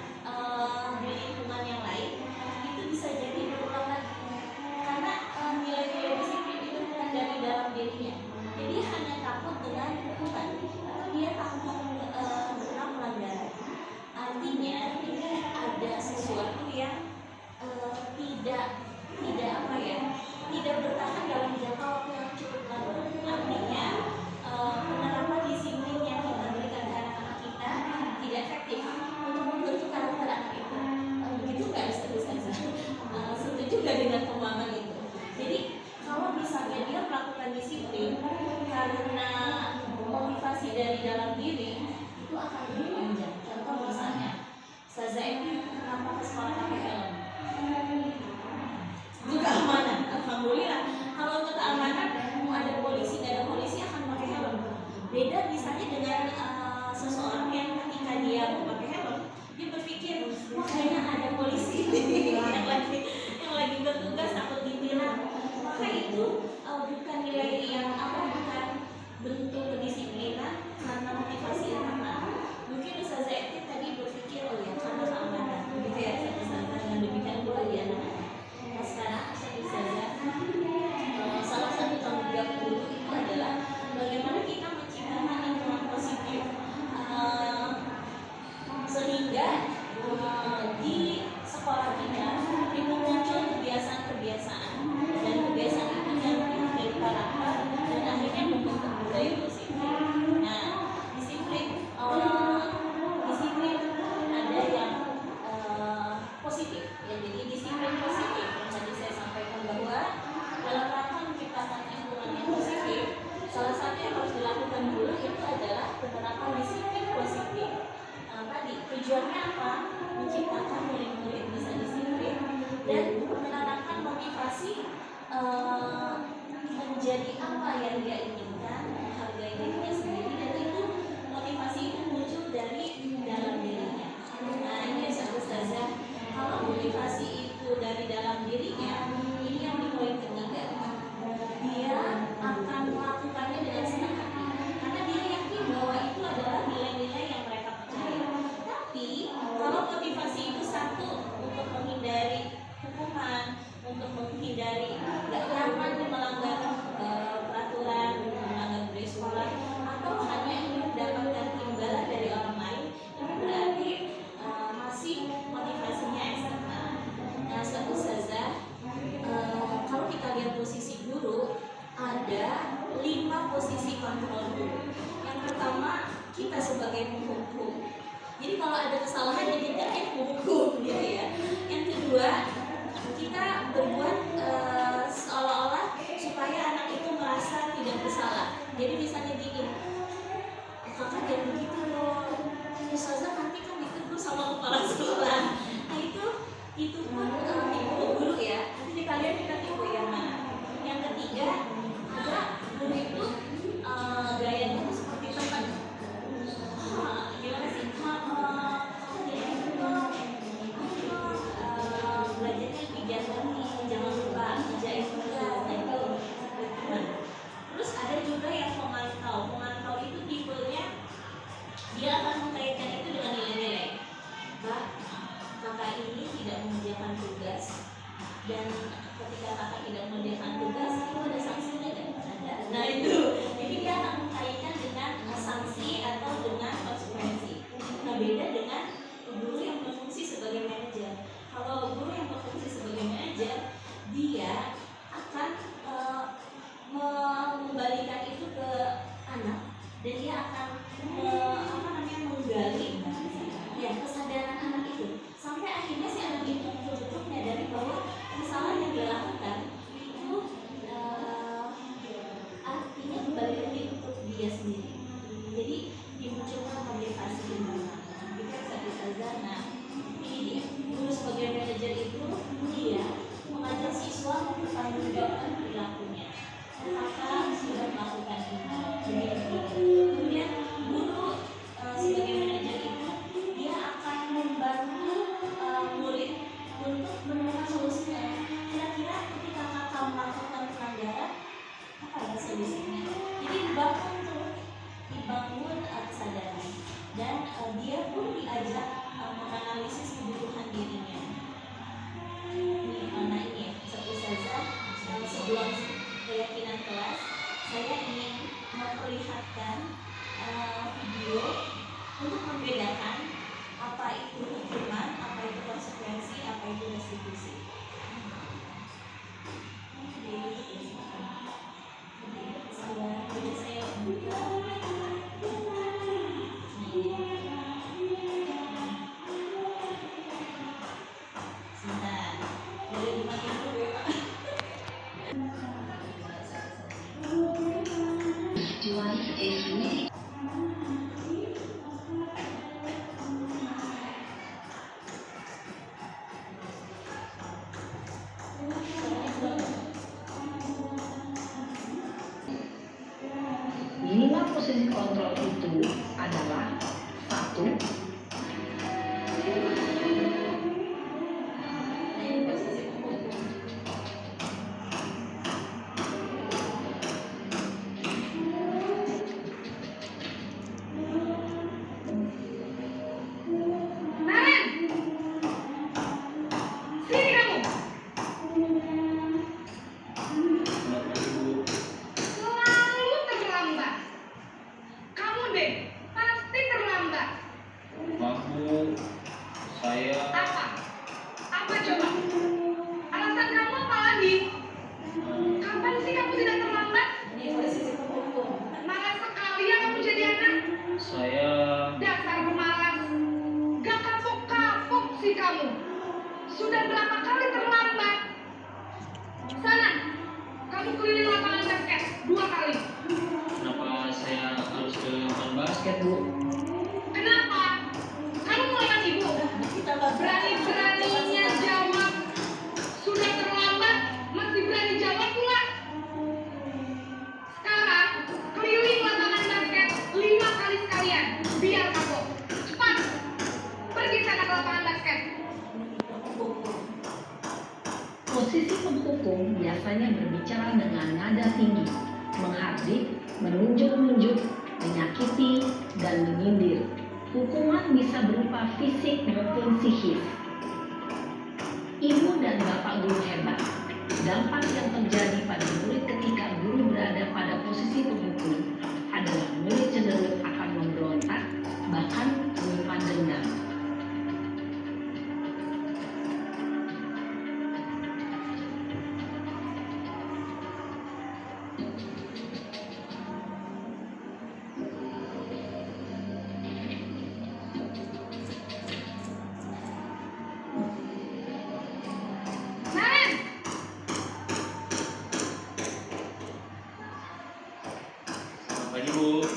kenapa ke sekolah pakai helm? Itu keamanan, alhamdulillah. Kalau untuk keamanan, mau ada polisi nggak ada polisi akan pakai helm. Beda misalnya dengan seseorang yang ketika dia mau pakai helm, dia berpikir, wah kayaknya ada polisi yang lagi bertugas takut ditilang. Maka itu bukan nilai yang bukan bentuk kedisiplinan karena motivasi internal. Mungkin Ustazah Eti tadi berpikir, oh ya karena keamanan, begitu ya Ustazah. Dengan demikian pula ya anak-anak. Nah sekarang Ustazah, salah satu tanggung jawab guru itu adalah bagaimana kita menciptakan lingkungan positif sehingga di sekolah kita itu muncul kebiasaan-kebiasaan dan kebiasaan itu yang menjadi karakter dan akhirnya membentuk budaya positif. Nah, disiplin ada yang positif, ya jadi disiplin positif yang tadi saya sampaikan bahwa dalam rangka menciptakan lingkungan yang positif, salah satu yang harus dilakukan dulu itu adalah penerapan disiplin positif. Tadi tujuannya apa? Menciptakan murid-murid bisa disiplin dan menanamkan motivasi menjadi apa yang dia inginkan, menghargai dirinya sendiri, dan itu motivasi itu muncul dari dalam dirinya. Nah ini Ustazah, kalau motivasi itu dari dalam dirinya, ini yang di poin ketiga, dia akan melakukannya dengan senang hati karena dia yakin bahwa itu adalah nilai-nilai yang mereka percaya. Tapi kalau motivasi itu satu untuk menghindari hukuman, untuk menghindari nggak nyaman melanggar peraturan, melanggar budaya sekolah, atau hanya ingin mendapatkan imbalan dari orang lain, itu berarti masih motivasinya eksternal. Nah, Ustazah, kalau kita lihat posisi guru, ada 5 posisi kontrol guru. Yang pertama, kita sebagai penghukum. Jadi kalau ada kesalahan kita hukum, gitu ya. Yang kedua, kita berbuat seolah-olah supaya anak itu merasa tidak bersalah. Jadi misalnya gini, kakak jangan begitu loh, Ustazah nanti kan ditegur sama kepala sekolah. Nah itu pun tipu guru ya. Nanti kalian kita tipu yang mana? Yang ketiga, ada guru itu gayanya itu seperti teman. Gimana sih? Belajarnya lebih jangan lupa kerjain tugas, nah itu teman. Terus ada juga yang pemantau itu tipenya dia akan mengkaitkan itu dengan nilai-nilai. Kakak ini tidak mengerjakan tugas, dan ketika kakak tidak mengerjakan tugas itu ada sanksinya kan? Ada. Nah itu, jadi dia akan mengkaitkan dengan sanksi atau dengan konsekuensi. Nah beda dengan guru yang berfungsi sebagai manajer. Kalau guru yang berfungsi sebagai manajer, dia akan mengembalikan itu ke anak, dan dia akan menggali ya kesadaran anak itu sampai akhirnya si anak itu betul-betul menyadari bahwa kesalahan yang dia lakukan itu artinya Apa coba? Alasan kamu apa lagi? Kapan sih kamu tidak terlambat? Ini posisi hukum. Malas sekali ya kamu jadi anak. Saya Dasar pemalas. Gak kapok-kapok sih kamu. Sudah berapa kali terlambat? Sana, kamu keliling lapangan basket 2 kali. kenapa saya harus ke lapangan basket, Bu? Kenapa? Kamu melawan ibu. Kita bahas Berani-beraninya jawab. Sudah terlambat, masih berani jawab pula. Sekarang, keliling lapangan basket 5 kali sekalian. Biar kapok. Cepat. Pergi sana ke lapangan basket. Posisi penghukum biasanya berbicara dengan nada tinggi, menghardik, menunjuk-nunjuk, menyakiti, dan menyindir. Hukuman bisa berupa fisik maupun psikis. Ibu dan bapak guru hebat. Dampak yang terjadi pada murid ketika guru berada pada posisi penghukum adalah murid cenderung akan memberontak, bahkan menyimpan dendam. Naren! Selamat pagi, Bu.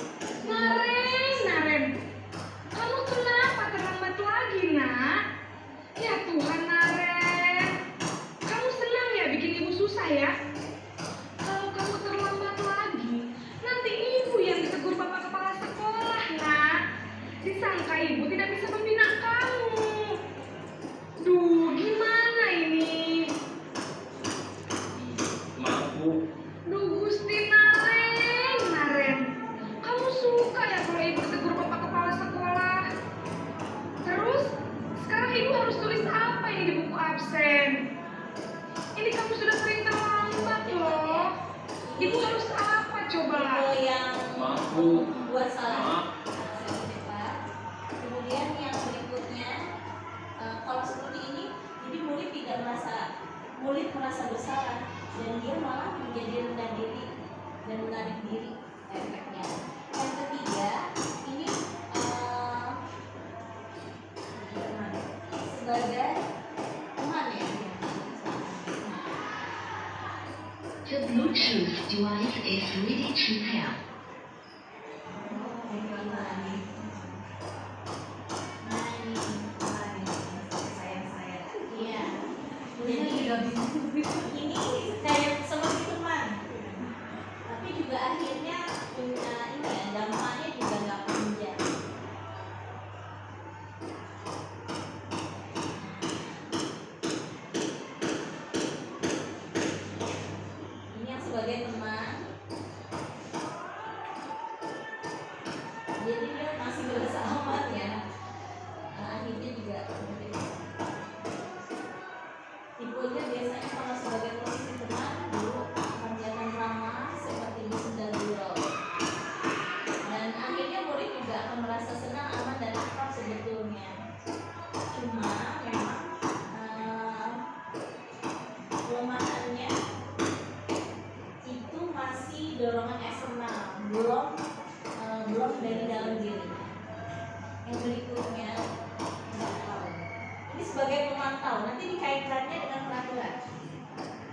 Naren. Kamu kenapa terlambat lagi, nak? Ya Tuhan, Naren. Kamu senang ya bikin ibu susah ya? Kalau kamu terlambat lagi, nanti ibu yang ditegur bapak kepala sekolah, nak. Disangka ibu tidak bisa membina kamu. Duh, gimana ini? Maaf, Bu. Duh, Gusti Naren. Kamu suka ya kalau ibu tegur bapak kepala sekolah? Terus, sekarang ibu harus tulis apa ini di buku absen? Ini kamu sudah sering terlambat loh. Ibu harus apa coba? Tipe yang Maaf, Bu. buat salah. Maaf. Cepat. Kemudian yang berikutnya, kalau seperti ini, jadi murid merasa bersalah dan dia malah menjadi rendah diri dan menarik diri efeknya. Yang ketiga, ini sebagai teman ya. The Bluetooth device is ready to pair. Ini kayak seperti teman, tapi juga akhirnya punya ini ya, dampaknya juga nggak panjang. Ini yang sebagai teman, jadi dia masih bersahabat ya. Akhirnya juga tipenya biasanya kalau sebagai posisi teman dulu kerjakan drama seperti Bus dan Gurau, dan akhirnya murid juga akan merasa senang, aman dan akrab sebetulnya. Cuma memang kelemahannya itu masih dorongan eksternal, belum dari dalam diri. Yang berikutnya tidak tahu. Ini sebagai pemantau, nanti dikaitkannya dengan peraturan.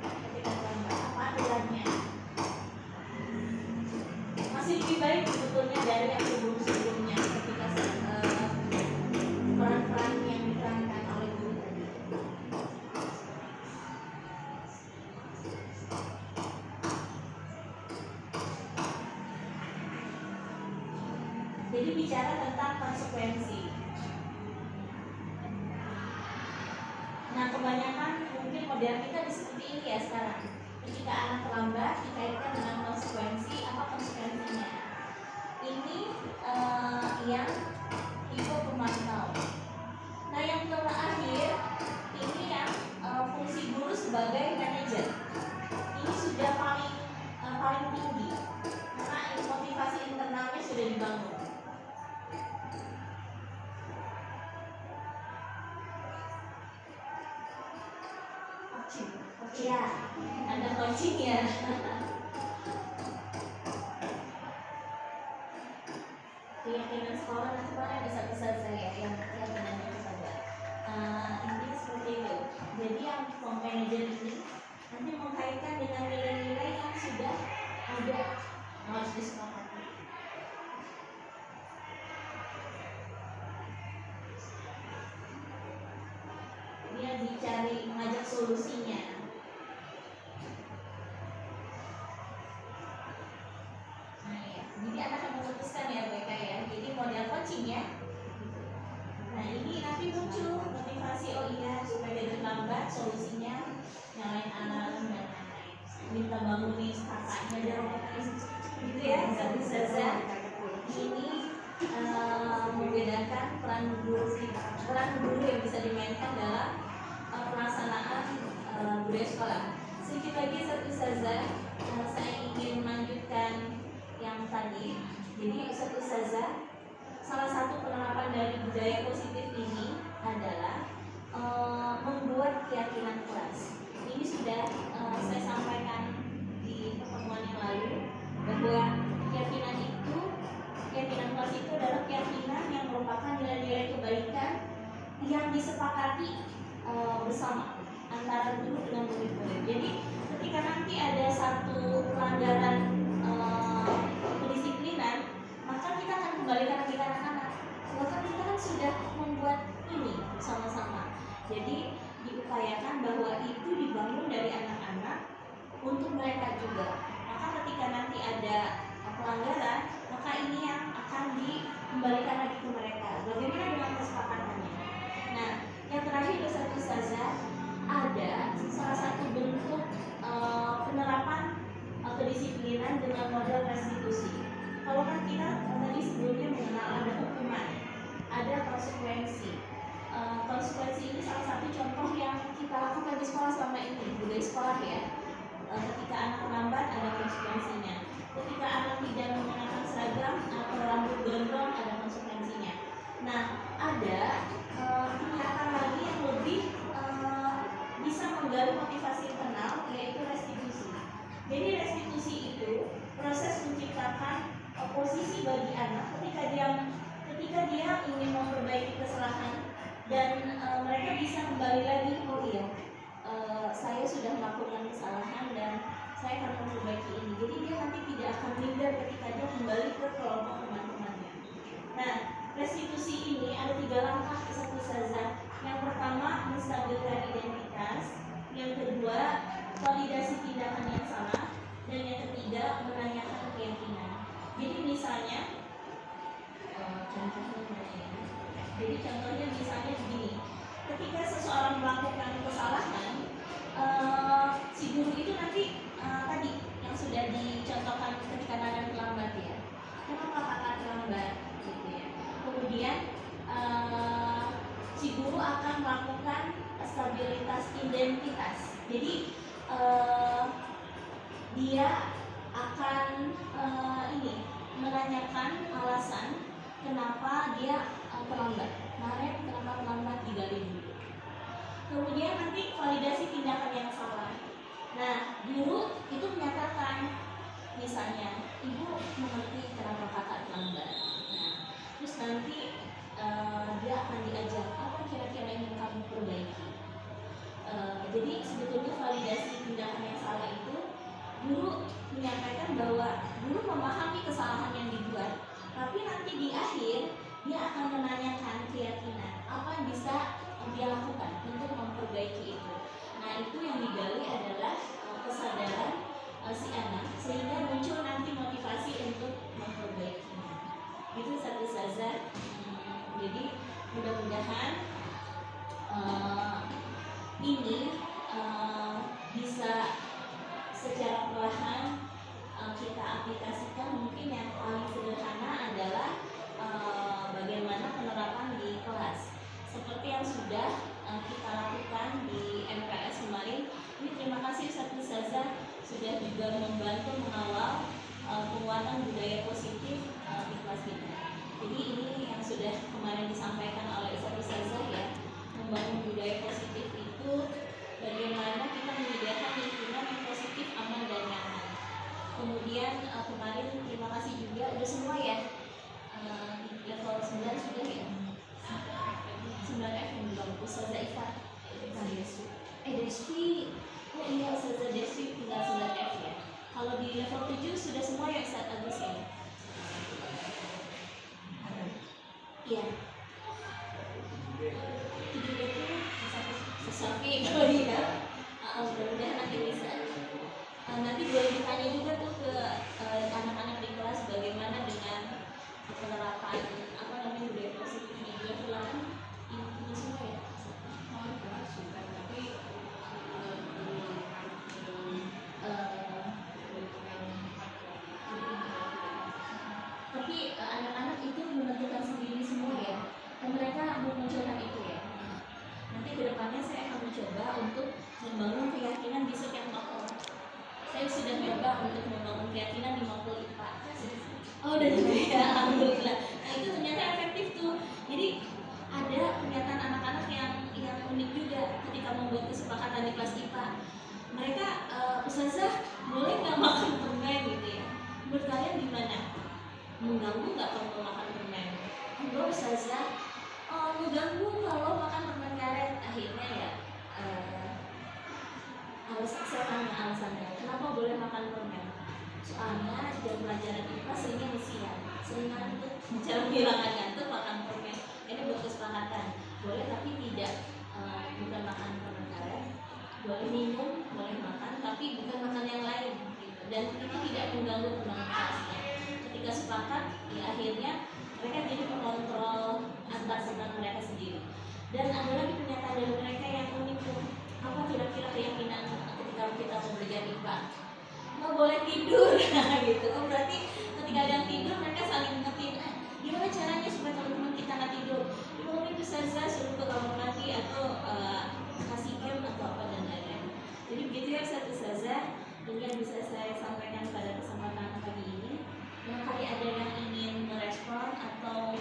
Ketika terlambat, apa aturannya? Masih lebih baik sebetulnya dari yang sebelum-sebelumnya ketika peran-peran yang diperankan oleh guru tadi. Jadi bicara tentang konsekuensi. Nah, kebanyakan mungkin model kita seperti ini ya sekarang. Ketika anak terlambat dikaitkan dengan konsekuensi, apa konsekuensinya? Ini yang tipe pemantau. Nah, yang terakhir ini yang fungsi guru sebagai manajer. Ini sudah paling tinggi karena motivasi internalnya sudah dibangun. Ya, ada coaching ya. Keyakinan sekolah nanti kemarin bisa saya yang keyakinannya saja. Ini seperti itu. Jadi yang form manager ini nanti mengkaitkan dengan nilai-nilai yang sudah ada harus disepakati. Dia dicari mengajak solusinya. Jadi anak akan memutuskan ya mereka ya. Jadi model coaching ya. Nah ini nanti muncul motivasi, oh iya supaya dia terlambat solusinya nyalain alarm dan lain-lain. Minta bangunin kakaknya dan gitu ya. Bisa ini membedakan peran guru yang bisa dimainkan dalam pelaksanaan budaya sekolah. Sedikit lagi saya ingin melanjutkan yang tadi. Jadi Ustazah, salah satu penerapan dari budaya positif ini adalah membuat keyakinan kelas. Ini sudah saya sampaikan di pertemuan yang lalu bahwa keyakinan kelas itu adalah keyakinan yang merupakan nilai-nilai kebaikan yang disepakati bersama antara guru dengan murid-murid. Jadi ketika nanti ada satu pelanggaran kedisiplinan, maka kita akan kembalikan lagi ke anak-anak. Maka kita kan sudah membuat ini sama-sama. Jadi diupayakan bahwa itu dibangun dari anak-anak untuk mereka juga. Maka ketika nanti ada pelanggaran, maka ini yang akan dikembalikan lagi ke mereka. Bagaimana dengan kesepakatannya? Nah, yang terakhir Ustazah, ada salah satu bentuk penerapan kedisiplinan dengan model restitusi. Kalau kan kita tadi sebelumnya mengenal ada hukuman, ada konsekuensi. Konsekuensi ini salah satu contoh yang kita lakukan di sekolah selama ini, budaya sekolah ya. Ketika anak terlambat ada konsekuensinya. Ketika anak tidak menggunakan seragam atau rambut gondrong ada konsekuensinya. Nah, ada tingkatan lagi yang lebih bisa menggali motivasi internal, yaitu restitusi. Jadi restitusi itu proses menciptakan posisi bagi anak ketika dia ingin memperbaiki kesalahan dan mereka bisa kembali lagi, oh iya saya sudah melakukan kesalahan dan saya akan memperbaiki ini. Jadi dia nanti tidak akan minder ketika dia kembali ke kelompok teman-temannya. Nah, restitusi ini ada 3 langkah Ustazah. Yang pertama menstabilkan identitas, yang kedua validasi tindakan yang salah, dan yang ketiga menanyakan keyakinan. Jadi misalnya contohnya misalnya begini, ketika seseorang melakukan kesalahan, si guru itu nanti tadi yang sudah dicontohkan ketika Nadan terlambat ya, kenapa kakak terlambat gitu ya. Kemudian si guru akan melakukan stabilitas identitas. Jadi dia akan menanyakan alasan kenapa dia terlambat. Kemarin kenapa terlambat 3.000. Kemudian nanti validasi tindakan yang salah. Nah, guru itu menyatakan, misalnya, ibu mengerti kenapa kakak terlambat. Nah, terus nanti dia akan diajar apa kira-kira yang ingin kamu perbaiki. Jadi sebetulnya validasi tindakan yang salah itu guru menyampaikan bahwa guru memahami kesalahan yang dibuat, tapi nanti di akhir dia akan menanyakan keyakinan apa yang bisa dia lakukan untuk memperbaiki itu. Nah, itu yang digali adalah kesadaran si anak sehingga muncul nanti motivasi untuk memperbaikinya. Itu satu saja. Jadi mudah-mudahan ini bisa secara perlahan kita aplikasikan. Mungkin yang paling sederhana adalah bagaimana penerapan di kelas seperti yang sudah kita lakukan di MPS kemarin. Ini terima kasih Ustazah sudah juga membantu mengawal penguatan budaya positif di kelas kita. Jadi ini yang sudah kemarin disampaikan oleh Ustazah ya, membangun budaya positif itu bagaimana kita Safi kalau iya. Mudah-mudahan nanti bisa. Nanti boleh ditanya juga tuh ke anak-anak di kelas bagaimana dengan penerapan apa namanya budaya positifnya juga silakan ini semua ya. Tapi anak-anak itu menentukan sendiri semua ya, dan mereka memunculkan itu ya. Nanti kedepannya saya akan mencoba untuk membangun keyakinan di setiap makro. Saya sudah coba untuk membangun keyakinan di makro IPA. Oh, udah juga ya, alhamdulillah. Nah itu ternyata efektif tuh. Jadi ada pernyataan anak-anak yang unik juga ketika membuat kesepakatan di kelas IPA. Mereka, Ustazah boleh nggak makan permen gitu ya? Menurut kalian gimana? Mengganggu nggak kalau makan permen? Enggak Ustazah, mengganggu kalau makan permen karet. Akhirnya ya, saya tanya alasannya, kenapa boleh makan permen? Soalnya jam pelajaran IPA seringnya misian, sering ngantuk, cara menghilangkan ngantuk makan permen. Ini buat kesepakatan, boleh tapi tidak, bukan makan permen karet, boleh minum, boleh makan, tapi bukan makan yang lain gitu. Dan itu tidak mengganggu komunikasinya. Ketika sepakat, ya akhirnya mereka jadi mengontrol antar teman mereka sendiri. Dan ada lagi pernyataan dari mereka yang unik tuh. Apa kira-kira keyakinan ketika kita mau belajar IPA? Nggak boleh tidur, gitu. Oh berarti ketika ada yang tidur mereka saling ngetin. Gimana caranya supaya teman-teman kita nggak tidur? Dibangunin Ustazah, suruh ke kamar mandi atau kasih game atau apa dan lain-lain. Jadi begitu ya Ustazah. Ini yang bisa saya sampaikan pada kesempatan pagi ini. Barangkali ada yang ingin merespon atau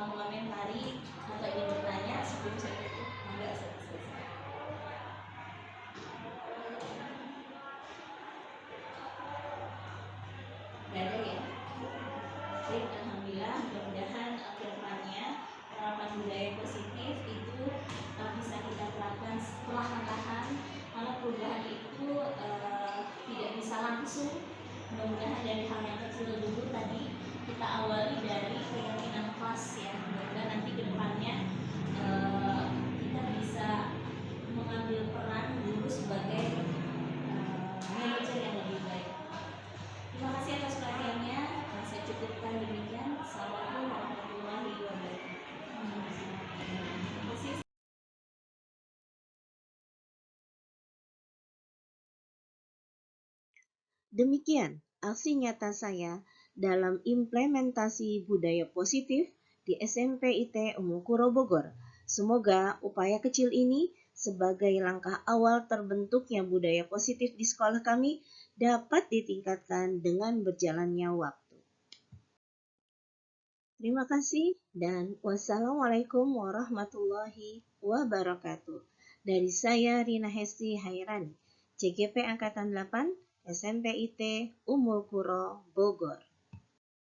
mengomentari atau ingin bertanya sebelum saya tutup, monggo Ustazah. Gak ada ya? Baik, alhamdulillah. Mudah-mudahan kedepannya penerapan budaya positif itu bisa kita terapkan perlahan-lahan. Karena perubahan itu tidak bisa langsung. Mudah-mudahan dari hal yang kecil dulu tadi kita awali dari keyakinan kelas ya. Mudah-mudahan nanti kedepannya kita bisa mengambil peran guru sebagai manajer yang lebih baik. Terima kasih atas perhatiannya. Saya cukupkan demikian. Assalamualaikum warahmatullahi wabarakatuh. Demikian aksi nyata saya dalam implementasi budaya positif di SMP IT Umukuro Bogor. Semoga upaya kecil ini sebagai langkah awal terbentuknya budaya positif di sekolah kami dapat ditingkatkan dengan berjalannya waktu. Terima kasih dan wassalamualaikum warahmatullahi wabarakatuh. Dari saya Rina Hesti Hairani, CGP Angkatan 8, SMP IT Umul Qura Bogor.